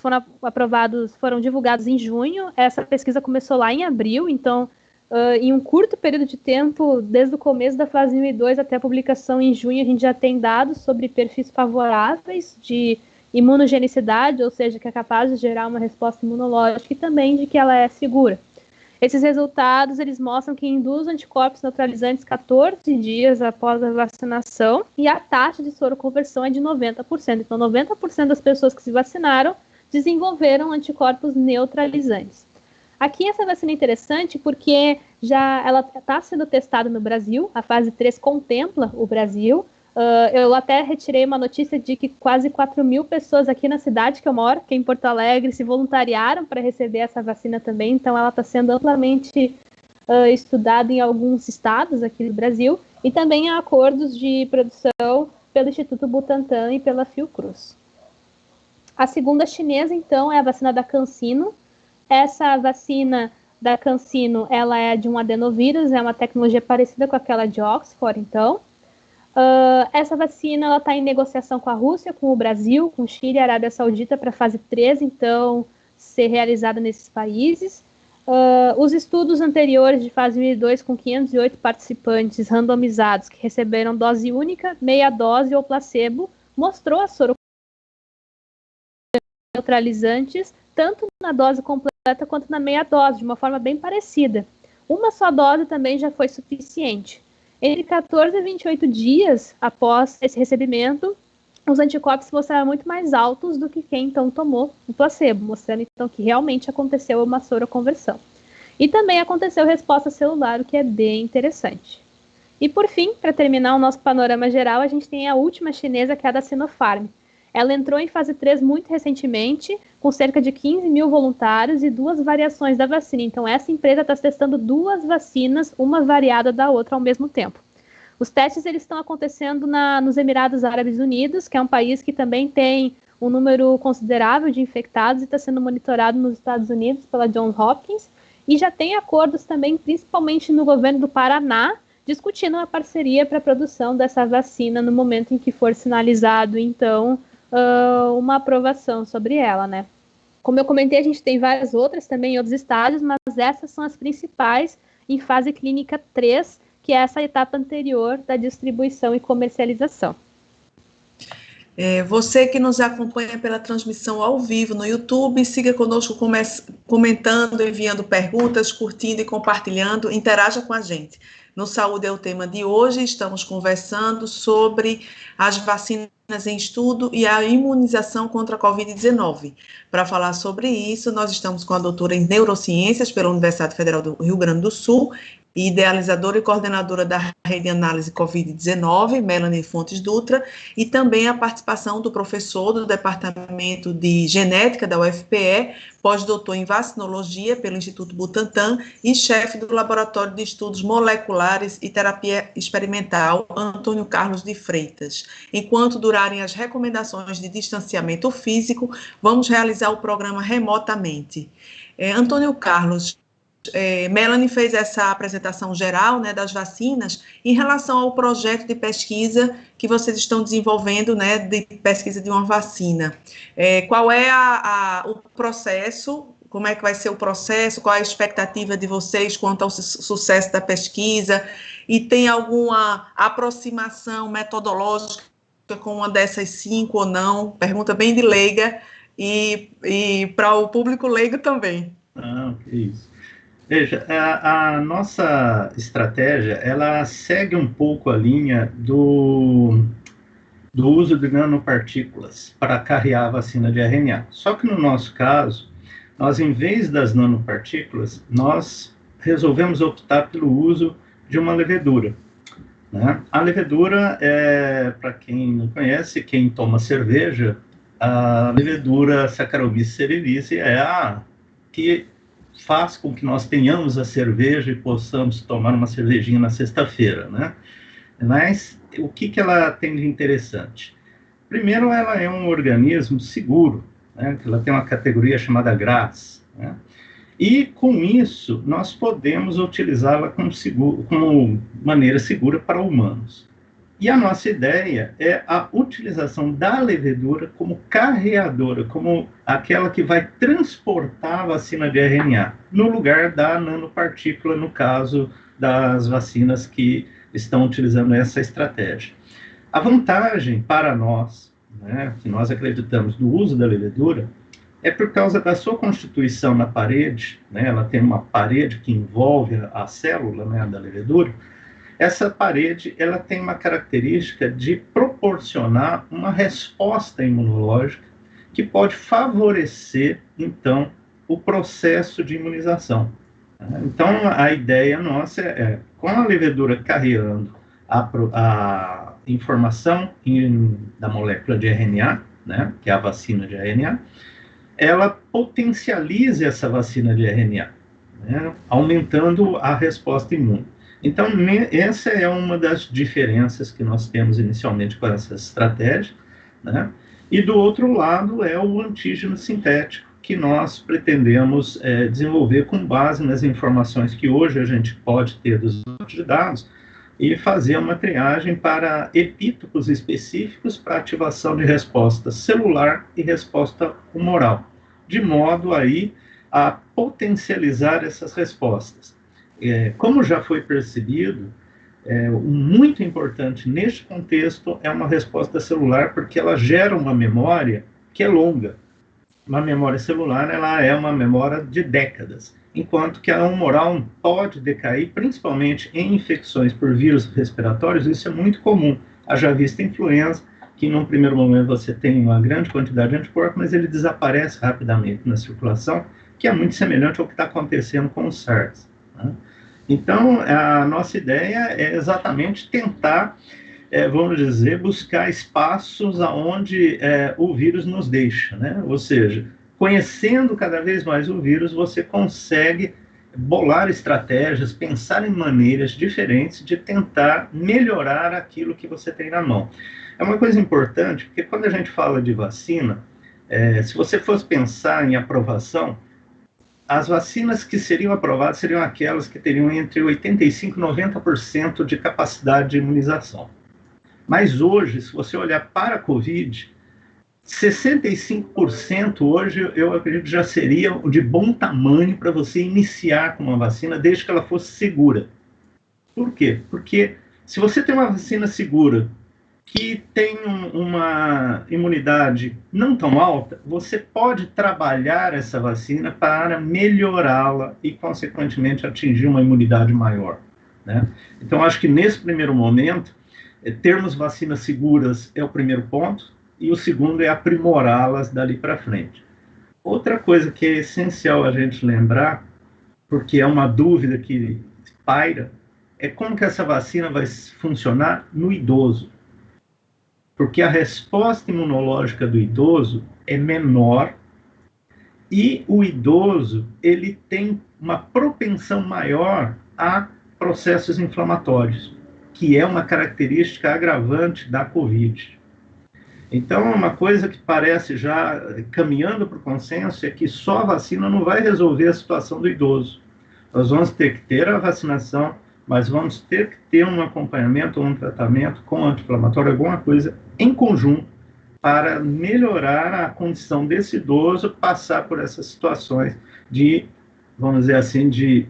foram aprovados, foram divulgados em junho. Essa pesquisa começou lá em abril, então, em um curto período de tempo, desde o começo da fase 1 e 2 até a publicação em junho, a gente já tem dados sobre perfis favoráveis de imunogenicidade, ou seja, que é capaz de gerar uma resposta imunológica, e também de que ela é segura. Esses resultados, eles mostram que induz anticorpos neutralizantes 14 dias após a vacinação, e a taxa de soroconversão é de 90%. Então, 90% das pessoas que se vacinaram desenvolveram anticorpos neutralizantes. Aqui essa vacina é interessante porque ela está sendo testada no Brasil, a fase 3 contempla o Brasil. Eu até retirei uma notícia de que quase 4 mil pessoas aqui na cidade que eu moro, que é em Porto Alegre, se voluntariaram para receber essa vacina também. Então, ela está sendo amplamente estudada em alguns estados aqui do Brasil, e também há acordos de produção pelo Instituto Butantan e pela Fiocruz. A segunda chinesa, então, é a vacina da CanSino. Essa vacina da CanSino, ela é de um adenovírus, é uma tecnologia parecida com aquela de Oxford, então. Essa vacina está em negociação com a Rússia, com o Brasil, com o Chile e a Arábia Saudita para a fase 3, então, ser realizada nesses países. Os estudos anteriores de fase 1 e 2, com 508 participantes randomizados que receberam dose única, meia dose ou placebo, mostrou a neutralizantes tanto na dose completa quanto na meia dose, de uma forma bem parecida. Uma só dose também já foi suficiente. Entre 14 e 28 dias após esse recebimento, os anticorpos mostraram muito mais altos do que quem então tomou o placebo, mostrando então que realmente aconteceu uma soroconversão. E também aconteceu resposta celular, o que é bem interessante. E por fim, para terminar o nosso panorama geral, a gente tem a última chinesa, que é a da Sinopharm. Ela entrou em fase 3 muito recentemente, com cerca de 15 mil voluntários e 2 variações da vacina. Então, essa empresa está testando 2 vacinas, uma variada da outra ao mesmo tempo. Os testes eles estão acontecendo nos Emirados Árabes Unidos, que é um país que também tem um número considerável de infectados e está sendo monitorado nos Estados Unidos pela Johns Hopkins. E já tem acordos também, principalmente no governo do Paraná, discutindo uma parceria para a produção dessa vacina no momento em que for sinalizado, então, uma aprovação sobre ela, né? Como eu comentei, a gente tem várias outras também em outros estágios, mas essas são as principais em fase clínica 3, que é essa etapa anterior da distribuição e comercialização. Você que nos acompanha pela transmissão ao vivo no YouTube, siga conosco comentando, enviando perguntas, curtindo e compartilhando, interaja com a gente. No Saúde é o tema de hoje, estamos conversando sobre as vacinas em estudo e a imunização contra a Covid-19. Para falar sobre isso, nós estamos com a doutora em Neurociências pela Universidade Federal do Rio Grande do Sul, idealizadora e coordenadora da Rede de Análise Covid-19, Melanie Fontes Dutra, e também a participação do professor do Departamento de Genética da UFPE, pós-doutor em Vacinologia pelo Instituto Butantan e chefe do Laboratório de Estudos Moleculares e Terapia Experimental, Antônio Carlos de Freitas. Enquanto durarem as recomendações de distanciamento físico, vamos realizar o programa remotamente. Antônio Carlos, Melanie fez essa apresentação geral, né, das vacinas, em relação ao projeto de pesquisa que vocês estão desenvolvendo, né, de pesquisa de uma vacina. Qual é o processo, como é que vai ser o processo, qual é a expectativa de vocês quanto ao sucesso da pesquisa, e tem alguma aproximação metodológica com uma dessas 5 ou não? Pergunta bem de leiga, e para o público leigo também. Que isso. Veja, a nossa estratégia, ela segue um pouco a linha do uso de nanopartículas para carrear a vacina de RNA. Só que no nosso caso, nós, em vez das nanopartículas, nós resolvemos optar pelo uso de uma levedura, né? A levedura, para quem não conhece, quem toma cerveja, a levedura Saccharomyces cerevisiae é a que faz com que nós tenhamos a cerveja e possamos tomar uma cervejinha na sexta-feira, né? Mas o que ela tem de interessante? Primeiro, ela é um organismo seguro, né? Ela tem uma categoria chamada GRAS, né? E com isso, nós podemos utilizá-la como maneira segura para humanos. E a nossa ideia é a utilização da levedura como carreadora, como aquela que vai transportar a vacina de RNA, no lugar da nanopartícula, no caso das vacinas que estão utilizando essa estratégia. A vantagem para nós, né, que nós acreditamos do uso da levedura, é por causa da sua constituição na parede, né, ela tem uma parede que envolve a célula, né, da levedura. Essa parede, ela tem uma característica de proporcionar uma resposta imunológica que pode favorecer, então, o processo de imunização. Então, a ideia nossa com a levedura carregando a informação da molécula de RNA, né, que é a vacina de RNA, ela potencializa essa vacina de RNA, né, aumentando a resposta imune. Então, essa é uma das diferenças que nós temos inicialmente com essa estratégia, né? E do outro lado é o antígeno sintético, que nós pretendemos desenvolver com base nas informações que hoje a gente pode ter dos bancos de dados e fazer uma triagem para epítopos específicos para ativação de resposta celular e resposta humoral, de modo aí a potencializar essas respostas. Como já foi percebido, o muito importante neste contexto é uma resposta celular, porque ela gera uma memória que é longa. Uma memória celular, ela é uma memória de décadas, enquanto que a humoral pode decair, principalmente em infecções por vírus respiratórios. Isso é muito comum. Haja vista influenza, que num primeiro momento você tem uma grande quantidade de anticorpos, mas ele desaparece rapidamente na circulação, que é muito semelhante ao que está acontecendo com o SARS, né? Então, a nossa ideia é exatamente tentar, vamos dizer, buscar espaços onde o vírus nos deixa, né? Ou seja, conhecendo cada vez mais o vírus, você consegue bolar estratégias, pensar em maneiras diferentes de tentar melhorar aquilo que você tem na mão. É uma coisa importante, porque quando a gente fala de vacina, se você fosse pensar em aprovação, as vacinas que seriam aprovadas seriam aquelas que teriam entre 85% e 90% de capacidade de imunização. Mas hoje, se você olhar para a Covid, 65% hoje eu acredito que já seria de bom tamanho para você iniciar com uma vacina, desde que ela fosse segura. Por quê? Porque se você tem uma vacina segura, que tem uma imunidade não tão alta, você pode trabalhar essa vacina para melhorá-la e, consequentemente, atingir uma imunidade maior, né? Então, acho que nesse primeiro momento, termos vacinas seguras é o primeiro ponto, e o segundo é aprimorá-las dali para frente. Outra coisa que é essencial a gente lembrar, porque é uma dúvida que paira, é como que essa vacina vai funcionar no idoso. Porque a resposta imunológica do idoso é menor e o idoso ele tem uma propensão maior a processos inflamatórios, que é uma característica agravante da Covid. Então, uma coisa que parece já caminhando para o consenso é que só a vacina não vai resolver a situação do idoso. Nós vamos ter que ter a vacinação, mas vamos ter que ter um acompanhamento, um tratamento com anti-inflamatório, alguma coisa em conjunto, para melhorar a condição desse idoso passar por essas situações de, vamos dizer assim, de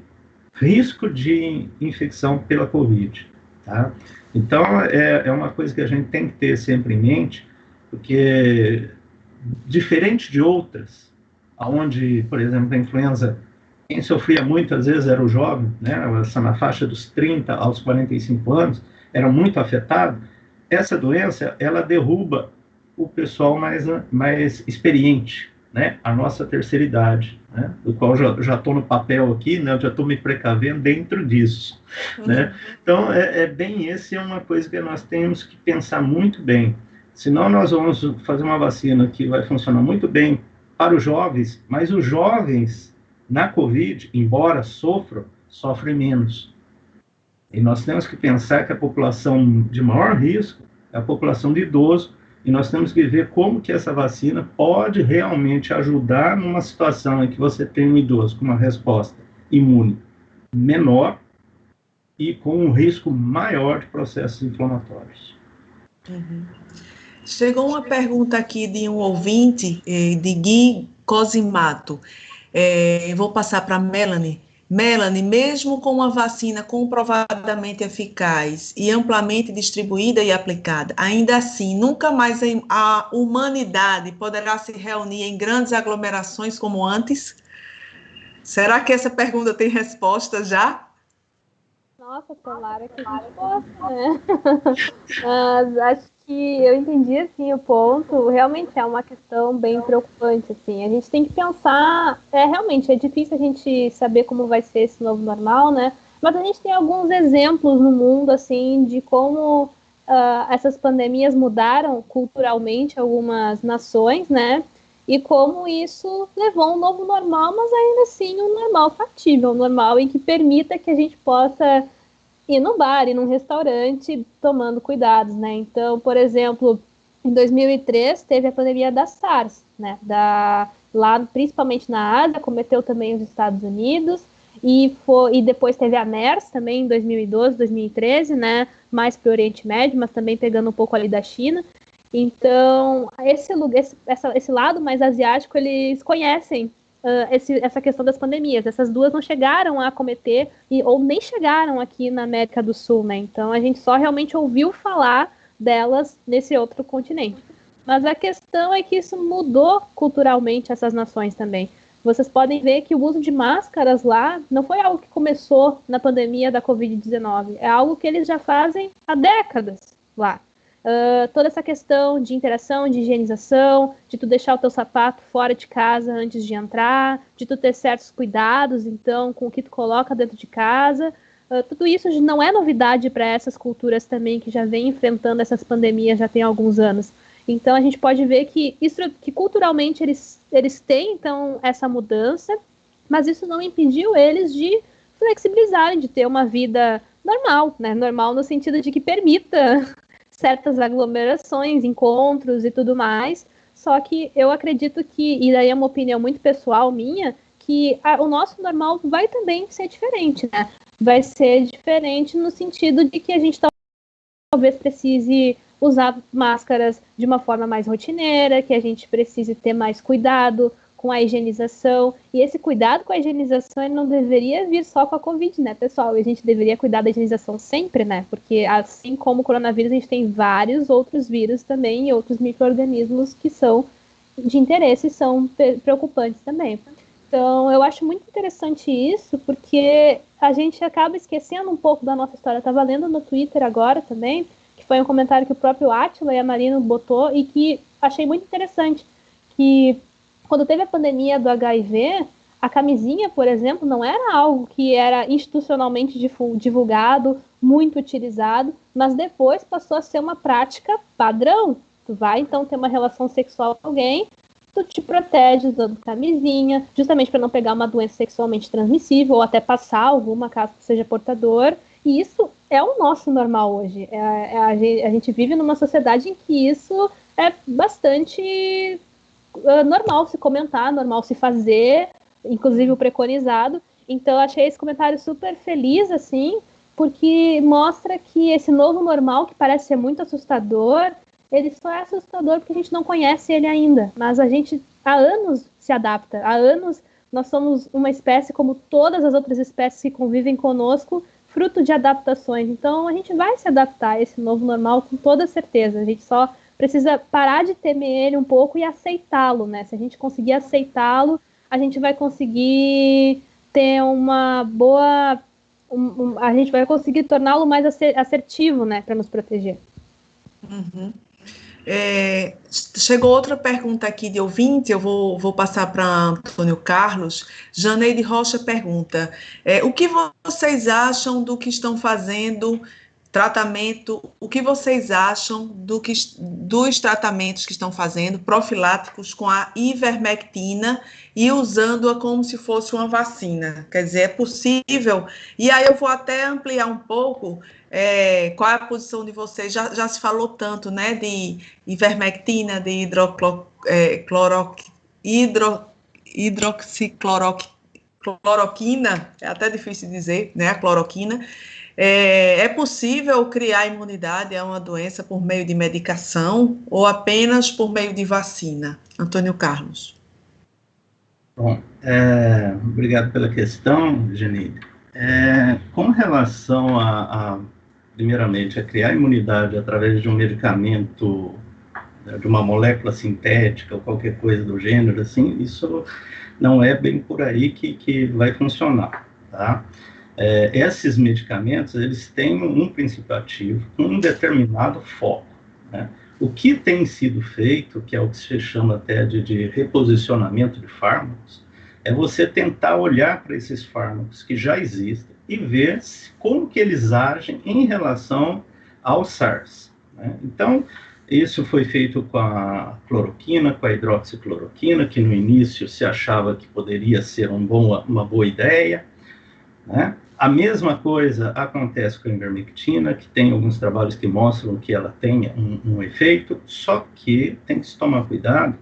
risco de infecção pela Covid, tá? Então, é uma coisa que a gente tem que ter sempre em mente, porque, diferente de outras, onde, por exemplo, a influenza, quem sofria muitas vezes era o jovem, né, na faixa dos 30 aos 45 anos, era muito afetado. Essa doença, ela derruba o pessoal mais experiente, né, a nossa terceira idade, né, do qual já estou no papel aqui, né, eu já estou me precavendo dentro disso, né. Então, bem, essa é uma coisa que nós temos que pensar muito bem. Senão nós vamos fazer uma vacina que vai funcionar muito bem para os jovens, mas os jovens na Covid, embora sofrem menos. E nós temos que pensar que a população de maior risco é a população de idoso, e nós temos que ver como que essa vacina pode realmente ajudar numa situação em que você tem um idoso com uma resposta imune menor e com um risco maior de processos inflamatórios. Uhum. Chegou uma pergunta aqui de um ouvinte, de Gui Cosimato. Vou passar para a Melanie. Melanie, mesmo com uma vacina comprovadamente eficaz e amplamente distribuída e aplicada, ainda assim, nunca mais a humanidade poderá se reunir em grandes aglomerações como antes? Será que essa pergunta tem resposta já? Nossa, tomara que a gente possa, né? Mas acho que eu entendi, assim, o ponto. Realmente é uma questão bem preocupante, assim. A gente tem que pensar... realmente, é difícil a gente saber como vai ser esse novo normal, né? Mas a gente tem alguns exemplos no mundo, assim, de como essas pandemias mudaram culturalmente algumas nações, né? E como isso levou a um novo normal, mas ainda assim um normal factível, um normal em que permita que a gente possa ir no bar, ir num restaurante, tomando cuidados, né? Então, por exemplo, em 2003 teve a pandemia da SARS, né? Lá, principalmente na Ásia, cometeu também os Estados Unidos, e depois teve a MERS também em 2012, 2013, né? Mais para o Oriente Médio, mas também pegando um pouco ali da China. Então, esse lado mais asiático, eles conhecem essa questão das pandemias. Essas duas não chegaram a acometer, ou nem chegaram aqui na América do Sul, né? Então, a gente só realmente ouviu falar delas nesse outro continente. Mas a questão é que isso mudou culturalmente essas nações também. Vocês podem ver que o uso de máscaras lá não foi algo que começou na pandemia da Covid-19, é algo que eles já fazem há décadas lá. Toda essa questão de interação, de higienização, de tu deixar o teu sapato fora de casa antes de entrar, de tu ter certos cuidados, então, com o que tu coloca dentro de casa. Tudo isso não é novidade para essas culturas também que já vêm enfrentando essas pandemias já tem alguns anos. Então, a gente pode ver que culturalmente eles têm, então, essa mudança, mas isso não impediu eles de flexibilizarem, de ter uma vida normal, né? Normal no sentido de que permita certas aglomerações, encontros e tudo mais, só que eu acredito que, e daí é uma opinião muito pessoal minha, que o nosso normal vai também ser diferente, né? Vai ser diferente no sentido de que a gente talvez precise usar máscaras de uma forma mais rotineira, que a gente precise ter mais cuidado com a higienização, e esse cuidado com a higienização ele não deveria vir só com a Covid, né, pessoal? A gente deveria cuidar da higienização sempre, né? Porque assim como o coronavírus, a gente tem vários outros vírus também e outros micro-organismos que são de interesse e são preocupantes também. Então, eu acho muito interessante isso, porque a gente acaba esquecendo um pouco da nossa história. Eu estava lendo no Twitter agora também, que foi um comentário que o próprio Átila e a Marina botou, e que achei muito interessante, que quando teve a pandemia do HIV, a camisinha, por exemplo, não era algo que era institucionalmente divulgado, muito utilizado, mas depois passou a ser uma prática padrão. Tu vai, então, ter uma relação sexual com alguém, tu te protege usando camisinha, justamente para não pegar uma doença sexualmente transmissível, ou até passar alguma caso que seja portador. E isso é o nosso normal hoje. A gente vive numa sociedade em que isso é bastante normal se comentar, normal se fazer, inclusive o preconizado. Então, eu achei esse comentário super feliz, assim, porque mostra que esse novo normal, que parece ser muito assustador, ele só é assustador porque a gente não conhece ele ainda. Mas a gente, há anos, se adapta. Há anos, nós somos uma espécie como todas as outras espécies que convivem conosco, fruto de adaptações. Então, a gente vai se adaptar a esse novo normal com toda certeza. A gente só precisa parar de temer ele um pouco e aceitá-lo, né? Se a gente conseguir aceitá-lo, a gente vai conseguir ter uma boa... a gente vai conseguir torná-lo mais assertivo, né? Para nos proteger. Uhum. Chegou outra pergunta aqui de ouvinte, eu vou passar para Antônio Carlos. Janeide Rocha pergunta, o que vocês acham do que estão fazendo tratamento, o que vocês acham dos tratamentos que estão fazendo profiláticos com a ivermectina e usando-a como se fosse uma vacina? Quer dizer, é possível? E aí eu vou até ampliar um pouco, qual é a posição de vocês? Já se falou tanto, né, de ivermectina, de hidroxicloroquina, é até difícil dizer, né, a cloroquina. É possível criar imunidade a uma doença por meio de medicação ou apenas por meio de vacina? Antônio Carlos. Bom, obrigado pela questão, Janine. Com relação primeiramente, a criar imunidade através de um medicamento, de uma molécula sintética ou qualquer coisa do gênero, assim, isso não é bem por aí que vai funcionar, tá? Esses medicamentos, eles têm um princípio ativo, um determinado foco, né? O que tem sido feito, que é o que se chama até de reposicionamento de fármacos, é você tentar olhar para esses fármacos que já existem e ver como que eles agem em relação ao SARS, né? Então, isso foi feito com a cloroquina, com a hidroxicloroquina, que no início se achava que poderia ser uma boa ideia, né? A mesma coisa acontece com a ivermectina, que tem alguns trabalhos que mostram que ela tem um efeito, só que tem que se tomar cuidado,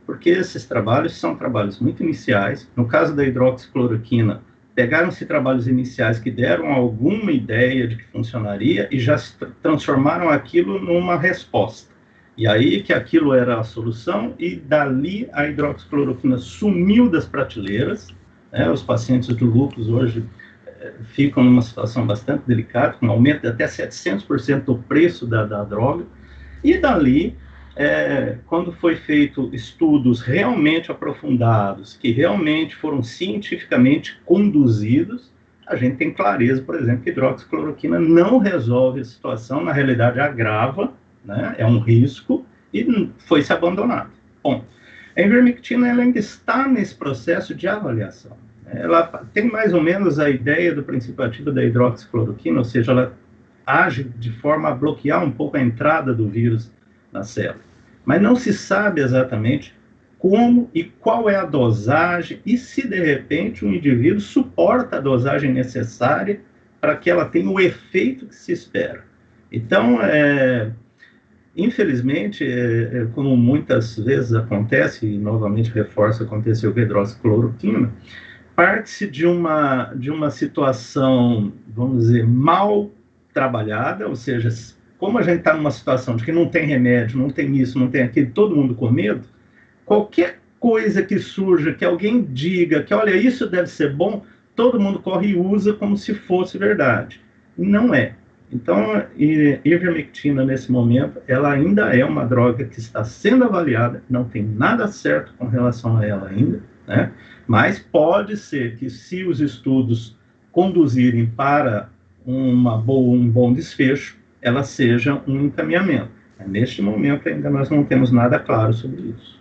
porque esses trabalhos são trabalhos muito iniciais. No caso da hidroxicloroquina, pegaram-se trabalhos iniciais que deram alguma ideia de que funcionaria e já se transformaram aquilo numa resposta. E aí que aquilo era a solução, e dali a hidroxicloroquina sumiu das prateleiras, né? Os pacientes do lúpus hoje ficam numa situação bastante delicada, com um aumento de até 700% do preço da droga, e dali, quando foi feito estudos realmente aprofundados, que realmente foram cientificamente conduzidos, a gente tem clareza, por exemplo, que a hidroxicloroquina não resolve a situação, na realidade agrava, né? É um risco, e foi-se abandonado. Bom, a ivermectina ela ainda está nesse processo de avaliação. Ela tem mais ou menos a ideia do princípio ativo da hidroxicloroquina, ou seja, ela age de forma a bloquear um pouco a entrada do vírus na célula. Mas não se sabe exatamente como e qual é a dosagem e se, de repente, o indivíduo suporta a dosagem necessária para que ela tenha o efeito que se espera. Então, infelizmente, como muitas vezes acontece, e novamente reforço, aconteceu com a hidroxicloroquina, parte-se de uma situação, vamos dizer, mal trabalhada, ou seja, como a gente está numa situação de que não tem remédio, não tem isso, não tem aquilo, todo mundo com medo, qualquer coisa que surja, que alguém diga que, olha, isso deve ser bom, todo mundo corre e usa como se fosse verdade. E não é. Então, a ivermectina, nesse momento, ela ainda é uma droga que está sendo avaliada, não tem nada certo com relação a ela ainda, né? Mas pode ser que, se os estudos conduzirem para um bom desfecho, ela seja um encaminhamento. Neste momento, ainda nós não temos nada claro sobre isso.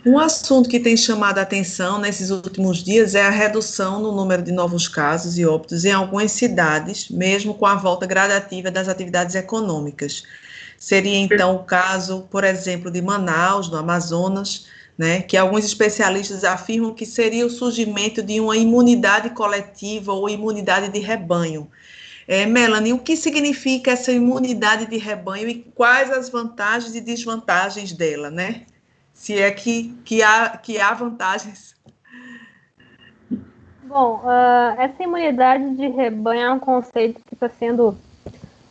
Um assunto que tem chamado a atenção nesses últimos dias é a redução no número de novos casos e óbitos em algumas cidades, mesmo com a volta gradativa das atividades econômicas. Seria, então, o caso, por exemplo, de Manaus, no Amazonas, né, que alguns especialistas afirmam que seria o surgimento de uma imunidade coletiva ou imunidade de rebanho. Melanie, o que significa essa imunidade de rebanho e quais as vantagens e desvantagens dela, né? Se é que há vantagens. Bom, essa imunidade de rebanho é um conceito que está sendo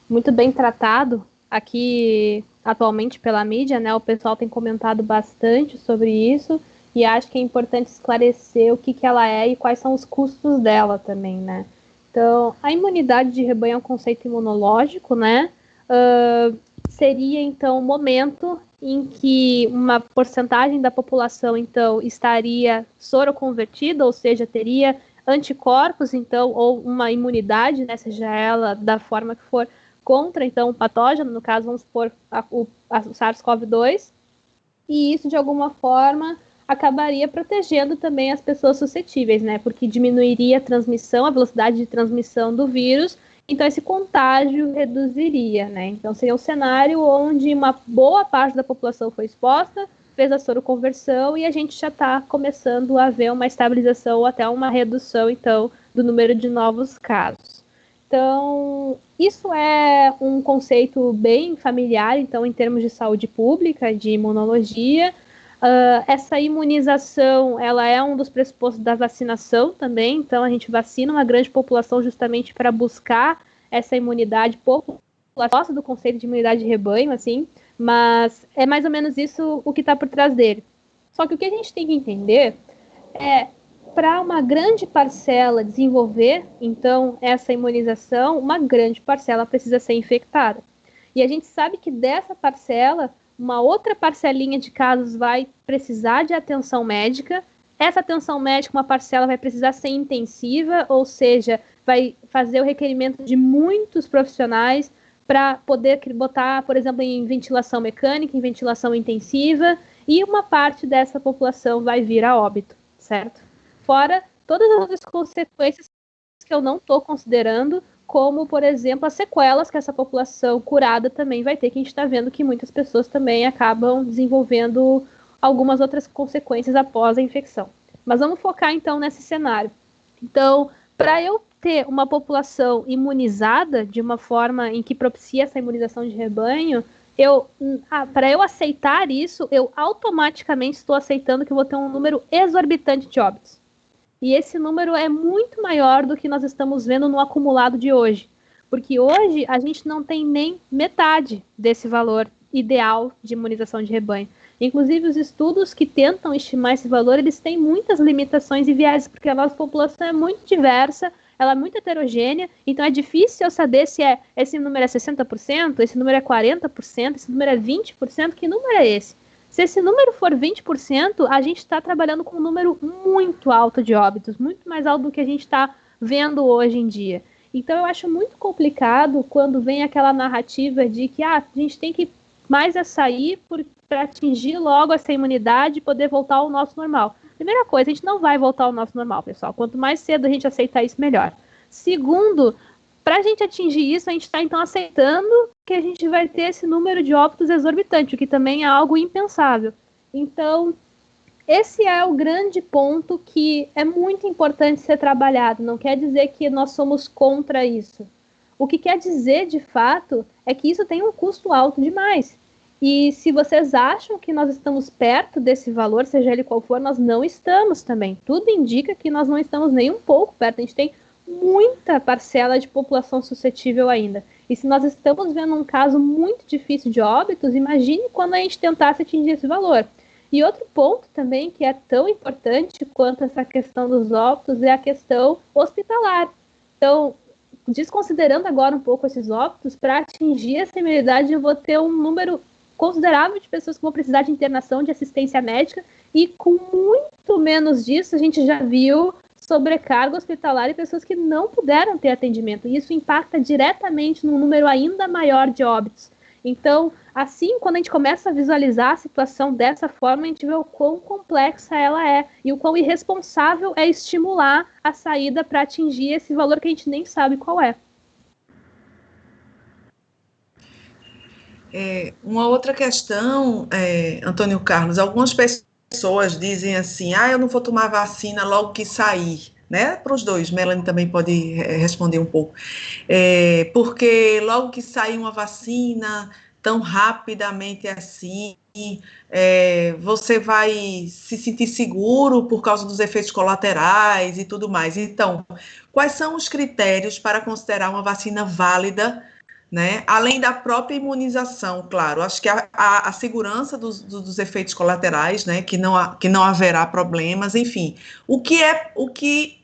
muito bem tratado aqui atualmente pela mídia, né? O pessoal tem comentado bastante sobre isso e acho que é importante esclarecer o que ela é e quais são os custos dela também, né? Então, a imunidade de rebanho é um conceito imunológico, né? Seria, então, o momento em que uma porcentagem da população, então, estaria soroconvertida, ou seja, teria anticorpos, então, ou uma imunidade, né, seja ela da forma que for, contra, então, o patógeno, no caso, vamos supor, o SARS-CoV-2, e isso, de alguma forma, acabaria protegendo também as pessoas suscetíveis, né, porque diminuiria a transmissão, a velocidade de transmissão do vírus, então esse contágio reduziria, né, então seria um cenário onde uma boa parte da população foi exposta, fez a soroconversão e a gente já está começando a ver uma estabilização ou até uma redução, então, do número de novos casos. Então, isso é um conceito bem familiar, então, em termos de saúde pública, de imunologia. Essa imunização, ela é um dos pressupostos da vacinação também, então a gente vacina uma grande população justamente para buscar essa imunidade popular. Gosto do conceito de imunidade de rebanho, assim, mas é mais ou menos isso o que está por trás dele. Só que o que a gente tem que entender é, para uma grande parcela desenvolver, então, essa imunização, uma grande parcela precisa ser infectada. E a gente sabe que dessa parcela, uma outra parcelinha de casos vai precisar de atenção médica. Essa atenção médica, uma parcela vai precisar ser intensiva, ou seja, vai fazer o requerimento de muitos profissionais para poder botar, por exemplo, em ventilação mecânica, em ventilação intensiva, e uma parte dessa população vai vir a óbito, certo? Fora todas as outras consequências que eu não estou considerando, como, por exemplo, as sequelas que essa população curada também vai ter, que a gente está vendo que muitas pessoas também acabam desenvolvendo algumas outras consequências após a infecção. Mas vamos focar, então, nesse cenário. Então, para eu ter uma população imunizada de uma forma em que propicia essa imunização de rebanho, para eu aceitar isso, eu automaticamente estou aceitando que eu vou ter um número exorbitante de óbitos. E esse número é muito maior do que nós estamos vendo no acumulado de hoje. Porque hoje a gente não tem nem metade desse valor ideal de imunização de rebanho. Inclusive, os estudos que tentam estimar esse valor, eles têm muitas limitações e viéses, porque a nossa população é muito diversa, ela é muito heterogênea, então é difícil eu saber se esse número é 60%, esse número é 40%, esse número é 20%, que número é esse? Se esse número for 20%, a gente está trabalhando com um número muito alto de óbitos, muito mais alto do que a gente está vendo hoje em dia. Então, eu acho muito complicado quando vem aquela narrativa de que a gente tem que mais sair para atingir logo essa imunidade e poder voltar ao nosso normal. Primeira coisa, a gente não vai voltar ao nosso normal, pessoal. Quanto mais cedo a gente aceitar isso, melhor. Segundo, para a gente atingir isso, a gente está, então, aceitando que a gente vai ter esse número de óbitos exorbitante, o que também é algo impensável. Então, esse é o grande ponto que é muito importante ser trabalhado. Não quer dizer que nós somos contra isso. O que quer dizer, de fato, é que isso tem um custo alto demais. E se vocês acham que nós estamos perto desse valor, seja ele qual for, nós não estamos também. Tudo indica que nós não estamos nem um pouco perto. A gente tem muita parcela de população suscetível ainda. E se nós estamos vendo um caso muito difícil de óbitos, imagine quando a gente tentasse atingir esse valor. E outro ponto também que é tão importante quanto essa questão dos óbitos é a questão hospitalar. Então, desconsiderando agora um pouco esses óbitos, para atingir essa imunidade eu vou ter um número considerável de pessoas que vão precisar de internação, de assistência médica, e com muito menos disso a gente já viu sobrecarga hospitalar e pessoas que não puderam ter atendimento. E isso impacta diretamente num número ainda maior de óbitos. Então, assim, quando a gente começa a visualizar a situação dessa forma, a gente vê o quão complexa ela é e o quão irresponsável é estimular a saída para atingir esse valor que a gente nem sabe qual é. Uma outra questão, Antônio Carlos, algumas pessoas dizem assim, eu não vou tomar vacina logo que sair, né? Para os dois, Melanie também pode responder um pouco. Porque logo que sair uma vacina, tão rapidamente assim, você vai se sentir seguro por causa dos efeitos colaterais e tudo mais. Então, quais são os critérios para considerar uma vacina válida, né? Além da própria imunização, claro. Acho que a segurança dos efeitos colaterais, né? Que não haverá problemas, enfim. O que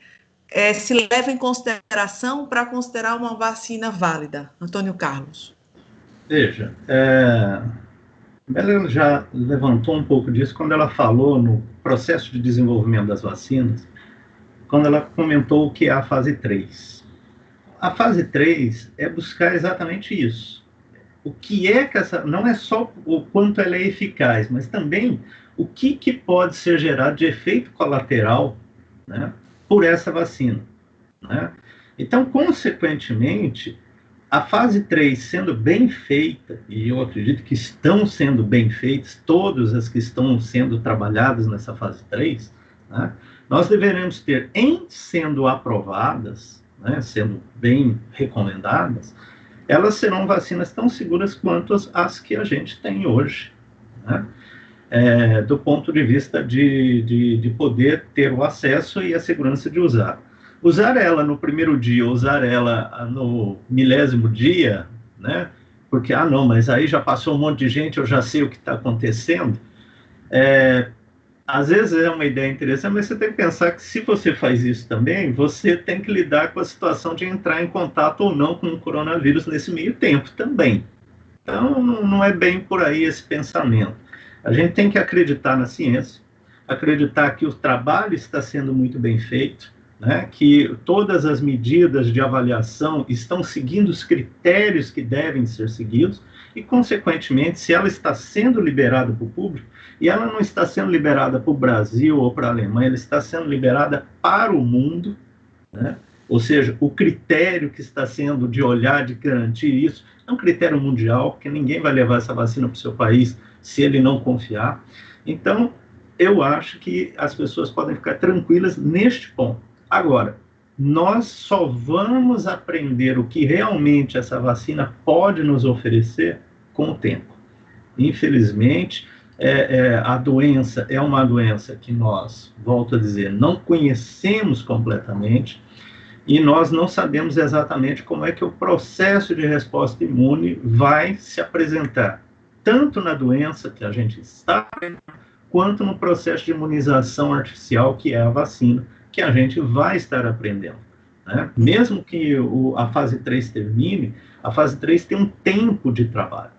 se leva em consideração para considerar uma vacina válida? Antônio Carlos. Veja, ela já levantou um pouco disso quando ela falou no processo de desenvolvimento das vacinas, quando ela comentou o que é a fase 3. A fase 3 é buscar exatamente isso. O que é que não é só o quanto ela é eficaz, mas também o que pode ser gerado de efeito colateral, né, por essa vacina, né? Então, consequentemente, a fase 3 sendo bem feita, e eu acredito que estão sendo bem feitas, todas as que estão sendo trabalhadas nessa fase 3, né, nós deveremos ter, em sendo aprovadas, né, sendo bem recomendadas, elas serão vacinas tão seguras quanto as que a gente tem hoje, né, do ponto de vista de poder ter o acesso e a segurança de usar. Usar ela no primeiro dia, usar ela no 1000º dia, né? Porque, não, mas aí já passou um monte de gente, eu já sei o que está acontecendo. Às vezes é uma ideia interessante, mas você tem que pensar que se você faz isso também, você tem que lidar com a situação de entrar em contato ou não com o coronavírus nesse meio tempo também. Então, não é bem por aí esse pensamento. A gente tem que acreditar na ciência, acreditar que o trabalho está sendo muito bem feito, né, que todas as medidas de avaliação estão seguindo os critérios que devem ser seguidos e, consequentemente, se ela está sendo liberada para o público, e ela não está sendo liberada para o Brasil ou para a Alemanha, ela está sendo liberada para o mundo, né? Ou seja, o critério que está sendo de olhar, de garantir isso, é um critério mundial, porque ninguém vai levar essa vacina para o seu país se ele não confiar. Então, eu acho que as pessoas podem ficar tranquilas neste ponto. Agora, nós só vamos aprender o que realmente essa vacina pode nos oferecer com o tempo. Infelizmente, a doença é uma doença que nós, volto a dizer, não conhecemos completamente e nós não sabemos exatamente como é que o processo de resposta imune vai se apresentar, tanto na doença que a gente está vendo, quanto no processo de imunização artificial, que é a vacina, que a gente vai estar aprendendo, né? Mesmo que a fase 3 termine, a fase 3 tem um tempo de trabalho.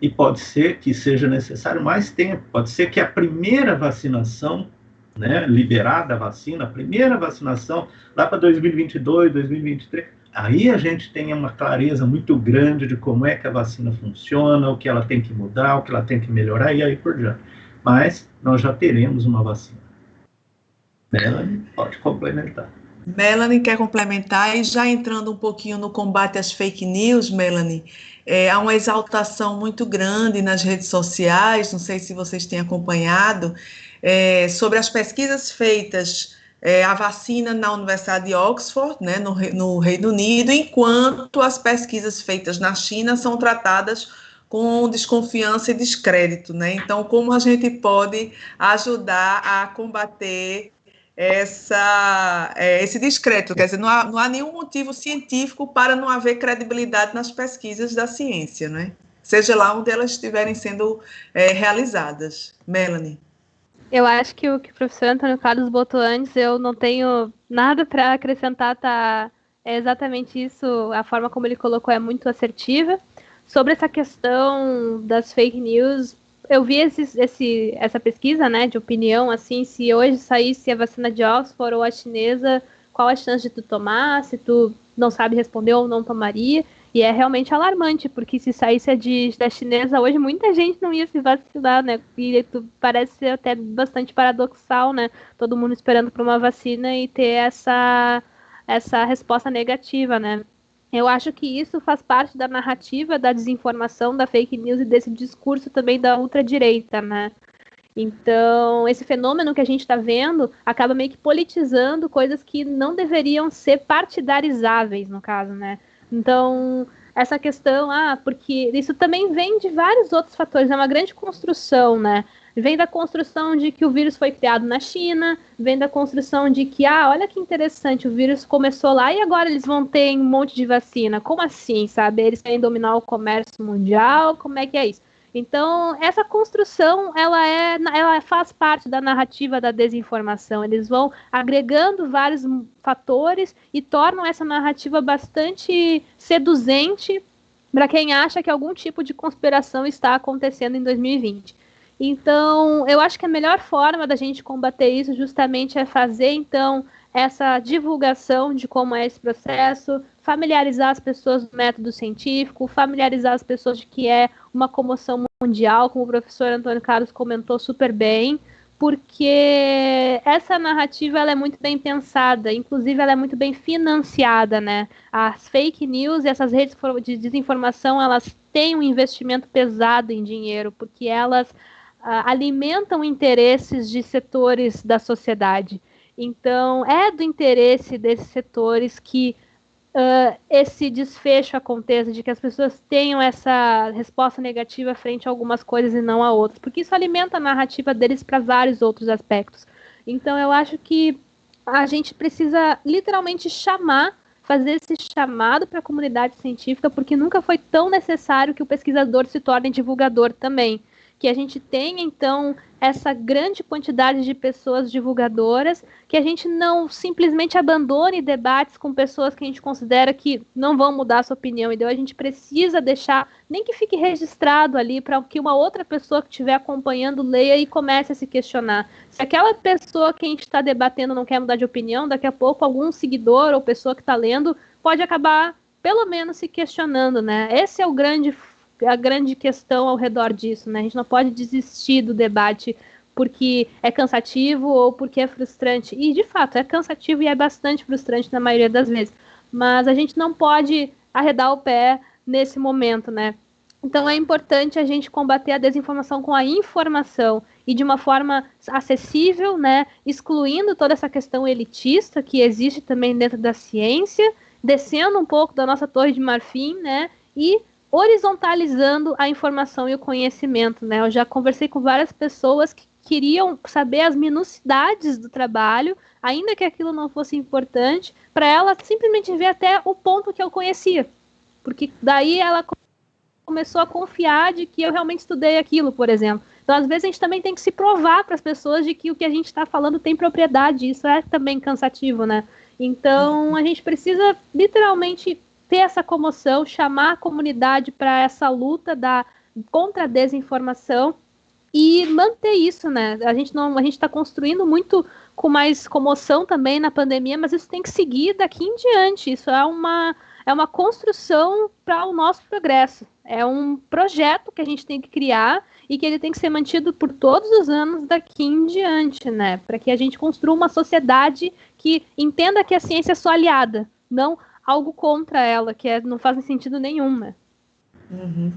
E pode ser que seja necessário mais tempo. Pode ser que a primeira vacinação, né, liberada a vacina, a primeira vacinação, lá para 2022, 2023, aí a gente tenha uma clareza muito grande de como é que a vacina funciona, o que ela tem que mudar, o que ela tem que melhorar, e aí por diante. Mas nós já teremos uma vacina. Melanie, pode complementar. Melanie quer complementar, e já entrando um pouquinho no combate às fake news, Melanie, há uma exaltação muito grande nas redes sociais, não sei se vocês têm acompanhado, sobre as pesquisas feitas, a vacina na Universidade de Oxford, né, no Reino Unido, enquanto as pesquisas feitas na China são tratadas com desconfiança e descrédito, né? Então, como a gente pode ajudar a combater esse descrédito? Quer dizer, não há nenhum motivo científico para não haver credibilidade nas pesquisas da ciência, né? Seja lá onde elas estiverem sendo realizadas. Melanie. Eu acho que o que o professor Antônio Carlos botou antes, eu não tenho nada para acrescentar, tá? É exatamente isso, a forma como ele colocou é muito assertiva. Sobre essa questão das fake news, eu vi essa pesquisa, né, de opinião, assim, se hoje saísse a vacina de Oxford ou a chinesa, qual a chance de tu tomar, se tu não sabe responder ou não tomaria, e é realmente alarmante, porque se saísse da chinesa hoje, muita gente não ia se vacinar, né, e parece ser até bastante paradoxal, né, todo mundo esperando por uma vacina e ter essa resposta negativa, né. Eu acho que isso faz parte da narrativa da desinformação, da fake news e desse discurso também da ultradireita, né? Então, esse fenômeno que a gente está vendo acaba meio que politizando coisas que não deveriam ser partidarizáveis, no caso, né? Então, essa questão, porque isso também vem de vários outros fatores, é uma grande construção, né? Vem da construção de que o vírus foi criado na China, vem da construção de que, olha que interessante, o vírus começou lá e agora eles vão ter um monte de vacina. Como assim, sabe? Eles querem dominar o comércio mundial, como é que é isso? Então, essa construção, ela faz parte da narrativa da desinformação. Eles vão agregando vários fatores e tornam essa narrativa bastante seduzente para quem acha que algum tipo de conspiração está acontecendo em 2020. Então, eu acho que a melhor forma da gente combater isso justamente é fazer, então, essa divulgação de como é esse processo, familiarizar as pessoas do método científico, familiarizar as pessoas de que é uma comoção mundial, como o professor Antônio Carlos comentou super bem, porque essa narrativa ela é muito bem pensada, inclusive ela é muito bem financiada, né? As fake news e essas redes de desinformação, elas têm um investimento pesado em dinheiro, porque elas alimentam interesses de setores da sociedade. Então, é do interesse desses setores que esse desfecho aconteça, de que as pessoas tenham essa resposta negativa frente a algumas coisas e não a outras, porque isso alimenta a narrativa deles para vários outros aspectos. Então, eu acho que a gente precisa literalmente fazer esse chamado para a comunidade científica, porque nunca foi tão necessário que o pesquisador se torne divulgador também. Que a gente tenha, então, essa grande quantidade de pessoas divulgadoras, que a gente não simplesmente abandone debates com pessoas que a gente considera que não vão mudar a sua opinião. Então, a gente precisa deixar, nem que fique registrado ali, para que uma outra pessoa que estiver acompanhando leia e comece a se questionar. Se aquela pessoa que a gente está debatendo não quer mudar de opinião, daqui a pouco algum seguidor ou pessoa que está lendo pode acabar, pelo menos, se questionando, né? Esse é a grande questão ao redor disso, né? A gente não pode desistir do debate porque é cansativo ou porque é frustrante. E, de fato, é cansativo e é bastante frustrante na maioria das vezes. Mas a gente não pode arredar o pé nesse momento, né? Então, é importante a gente combater a desinformação com a informação e de uma forma acessível, né? Excluindo toda essa questão elitista que existe também dentro da ciência, descendo um pouco da nossa torre de marfim, né? E horizontalizando a informação e o conhecimento, né? Eu já conversei com várias pessoas que queriam saber as minucidades do trabalho, ainda que aquilo não fosse importante, para ela simplesmente ver até o ponto que eu conhecia. Porque daí ela começou a confiar de que eu realmente estudei aquilo, por exemplo. Então, às vezes, a gente também tem que se provar para as pessoas de que o que a gente está falando tem propriedade. Isso é também cansativo, né? Então, a gente precisa, literalmente, ter essa comoção, chamar a comunidade para essa luta contra a desinformação e manter isso, né? A gente está construindo muito com mais comoção também na pandemia, mas isso tem que seguir daqui em diante. Isso é uma construção para o nosso progresso. É um projeto que a gente tem que criar e que ele tem que ser mantido por todos os anos daqui em diante, né? Para que a gente construa uma sociedade que entenda que a ciência é sua aliada, não algo contra ela, que não faz sentido nenhum, né? Uhum.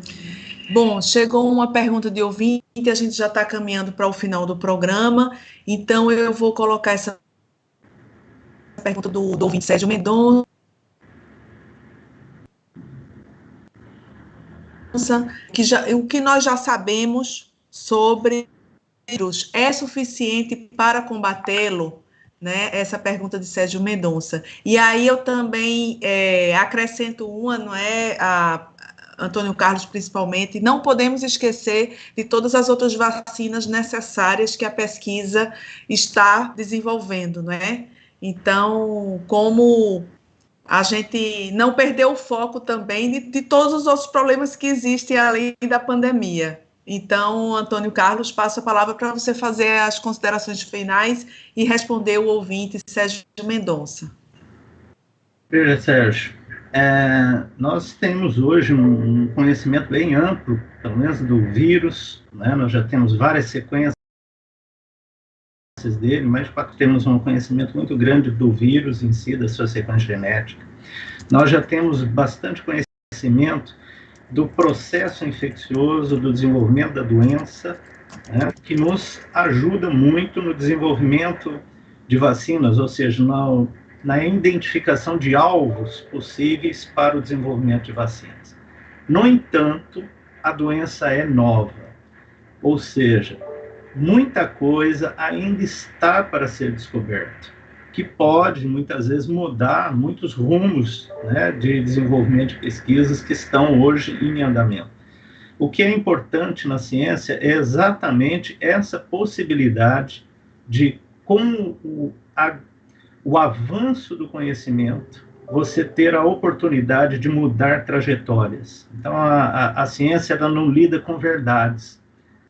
Bom, chegou uma pergunta de ouvinte, a gente já está caminhando para o final do programa, então eu vou colocar essa pergunta do ouvinte Sérgio Mendonça, o que nós já sabemos sobre o vírus é suficiente para combatê-lo? Né, essa pergunta de Sérgio Mendonça. E aí eu também acrescento uma, não é, a Antônio Carlos principalmente, não podemos esquecer de todas as outras vacinas necessárias que a pesquisa está desenvolvendo, não é? Então, como a gente não perdeu o foco também de todos os outros problemas que existem além da pandemia. Então, Antônio Carlos, passo a palavra para você fazer as considerações finais e responder o ouvinte Sérgio Mendonça. Veja, Sérgio, nós temos hoje um conhecimento bem amplo, pelo menos do vírus, né? Nós já temos várias sequências dele, mas temos um conhecimento muito grande do vírus em si, da sua sequência genética. Nós já temos bastante conhecimento do processo infeccioso, do desenvolvimento da doença, né, que nos ajuda muito no desenvolvimento de vacinas, ou seja, na identificação de alvos possíveis para o desenvolvimento de vacinas. No entanto, a doença é nova, ou seja, muita coisa ainda está para ser descoberta, que pode, muitas vezes, mudar muitos rumos, né, de desenvolvimento de pesquisas que estão hoje em andamento. O que é importante na ciência é exatamente essa possibilidade de, com o avanço do conhecimento, você ter a oportunidade de mudar trajetórias. Então, a ciência ela não lida com verdades.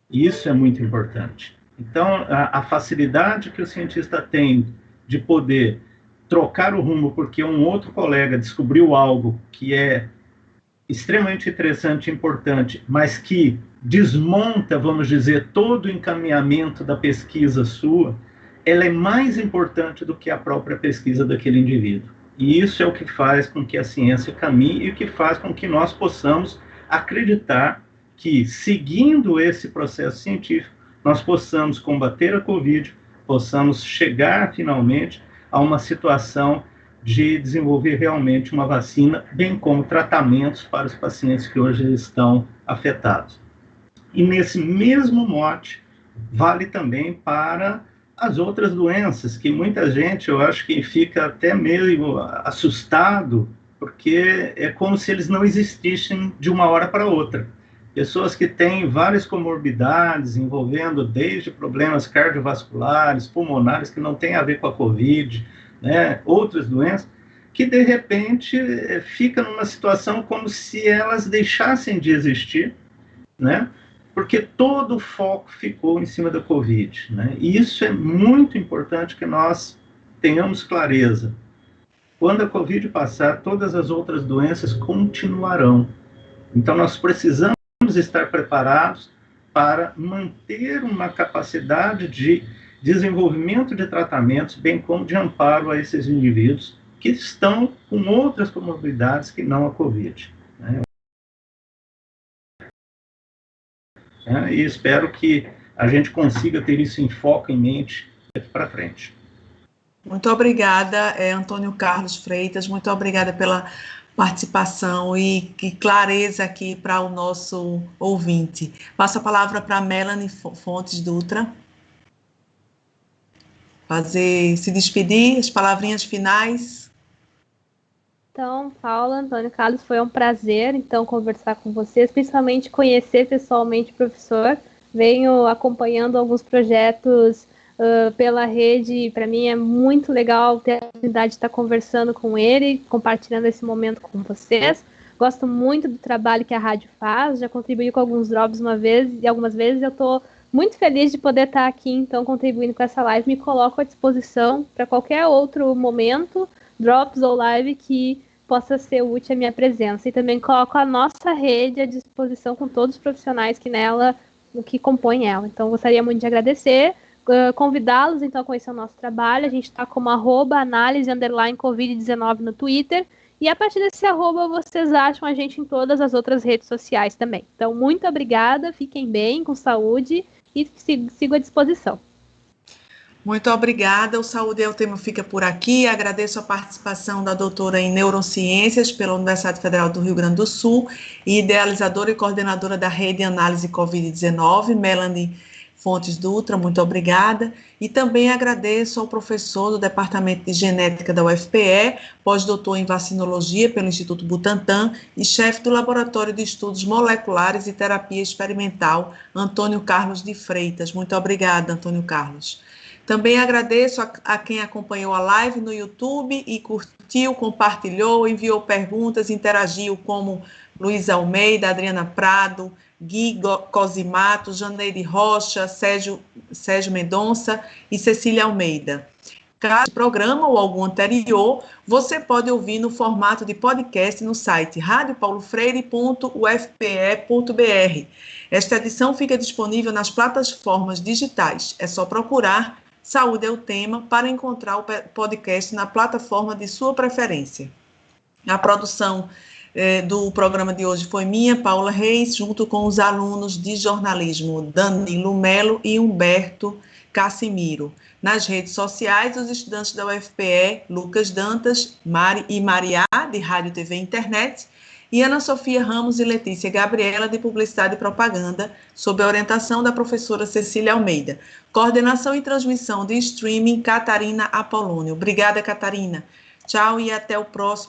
E isso é muito importante. Então, a facilidade que o cientista tem de poder trocar o rumo porque um outro colega descobriu algo que é extremamente interessante e importante, mas que desmonta, vamos dizer, todo o encaminhamento da pesquisa sua, ela é mais importante do que a própria pesquisa daquele indivíduo. E isso é o que faz com que a ciência caminhe e o que faz com que nós possamos acreditar que, seguindo esse processo científico, nós possamos combater a Covid, possamos chegar, finalmente, a uma situação de desenvolver realmente uma vacina, bem como tratamentos para os pacientes que hoje estão afetados. E nesse mesmo mote, vale também para as outras doenças, que muita gente, eu acho que fica até meio assustado, porque é como se eles não existissem de uma hora para outra. Pessoas que têm várias comorbidades, envolvendo desde problemas cardiovasculares, pulmonares, que não têm a ver com a Covid, né, outras doenças, que de repente fica numa situação como se elas deixassem de existir, né, porque todo o foco ficou em cima da Covid, né, e isso é muito importante que nós tenhamos clareza. Quando a Covid passar, todas as outras doenças continuarão. Então, nós precisamos estar preparados para manter uma capacidade de desenvolvimento de tratamentos, bem como de amparo a esses indivíduos que estão com outras comorbidades que não a Covid, né? E espero que a gente consiga ter isso em foco, em mente, para frente. Muito obrigada, Antônio Carlos Freitas, muito obrigada pela participação e clareza aqui para o nosso ouvinte. Passo a palavra para Melanie Fontes Dutra. Se despedir, as palavrinhas finais. Então, Paula, Antônio Carlos, foi um prazer, então, conversar com vocês, principalmente conhecer pessoalmente o professor. Venho acompanhando alguns projetos pela rede, para mim é muito legal ter a oportunidade de estar conversando com ele, compartilhando esse momento com vocês. Gosto muito do trabalho que a rádio faz, já contribuí com alguns drops uma vez, e algumas vezes eu estou muito feliz de poder estar aqui, então, contribuindo com essa live. Me coloco à disposição para qualquer outro momento, drops ou live, que possa ser útil a minha presença. E também coloco a nossa rede à disposição com todos os profissionais que compõem ela. Então, gostaria muito de agradecer, convidá-los, então, a conhecer o nosso trabalho. A gente está como @análise_Covid-19 no Twitter. E a partir desse arroba, vocês acham a gente em todas as outras redes sociais também. Então, muito obrigada, fiquem bem, com saúde e sigo à disposição. Muito obrigada, o Saúde é o Tema fica por aqui. Agradeço a participação da doutora em Neurociências pela Universidade Federal do Rio Grande do Sul e idealizadora e coordenadora da Rede Análise Covid-19, Melanie Fontes Dutra, muito obrigada. E também agradeço ao professor do Departamento de Genética da UFPE, pós-doutor em Vacinologia pelo Instituto Butantan e chefe do Laboratório de Estudos Moleculares e Terapia Experimental, Antônio Carlos de Freitas. Muito obrigada, Antônio Carlos. Também agradeço a quem acompanhou a live no YouTube e curtiu, compartilhou, enviou perguntas, interagiu, como Luiz Almeida, Adriana Prado, Gui Cosimato, Janeide Rocha, Sérgio Mendonça e Cecília Almeida. Caso programa ou algum anterior, você pode ouvir no formato de podcast no site radiopaulofreire.ufpe.br. Esta edição fica disponível nas plataformas digitais. É só procurar Saúde é o Tema para encontrar o podcast na plataforma de sua preferência. A produção do programa de hoje foi minha, Paula Reis, junto com os alunos de jornalismo Danilo Melo e Humberto Cassimiro. Nas redes sociais, os estudantes da UFPE, Lucas Dantas, Mari e Mariá, de Rádio, TV e Internet, e Ana Sofia Ramos e Letícia Gabriela, de Publicidade e Propaganda, sob a orientação da professora Cecília Almeida. Coordenação e transmissão de streaming, Catarina Apolônio. Obrigada, Catarina. Tchau e até o próximo.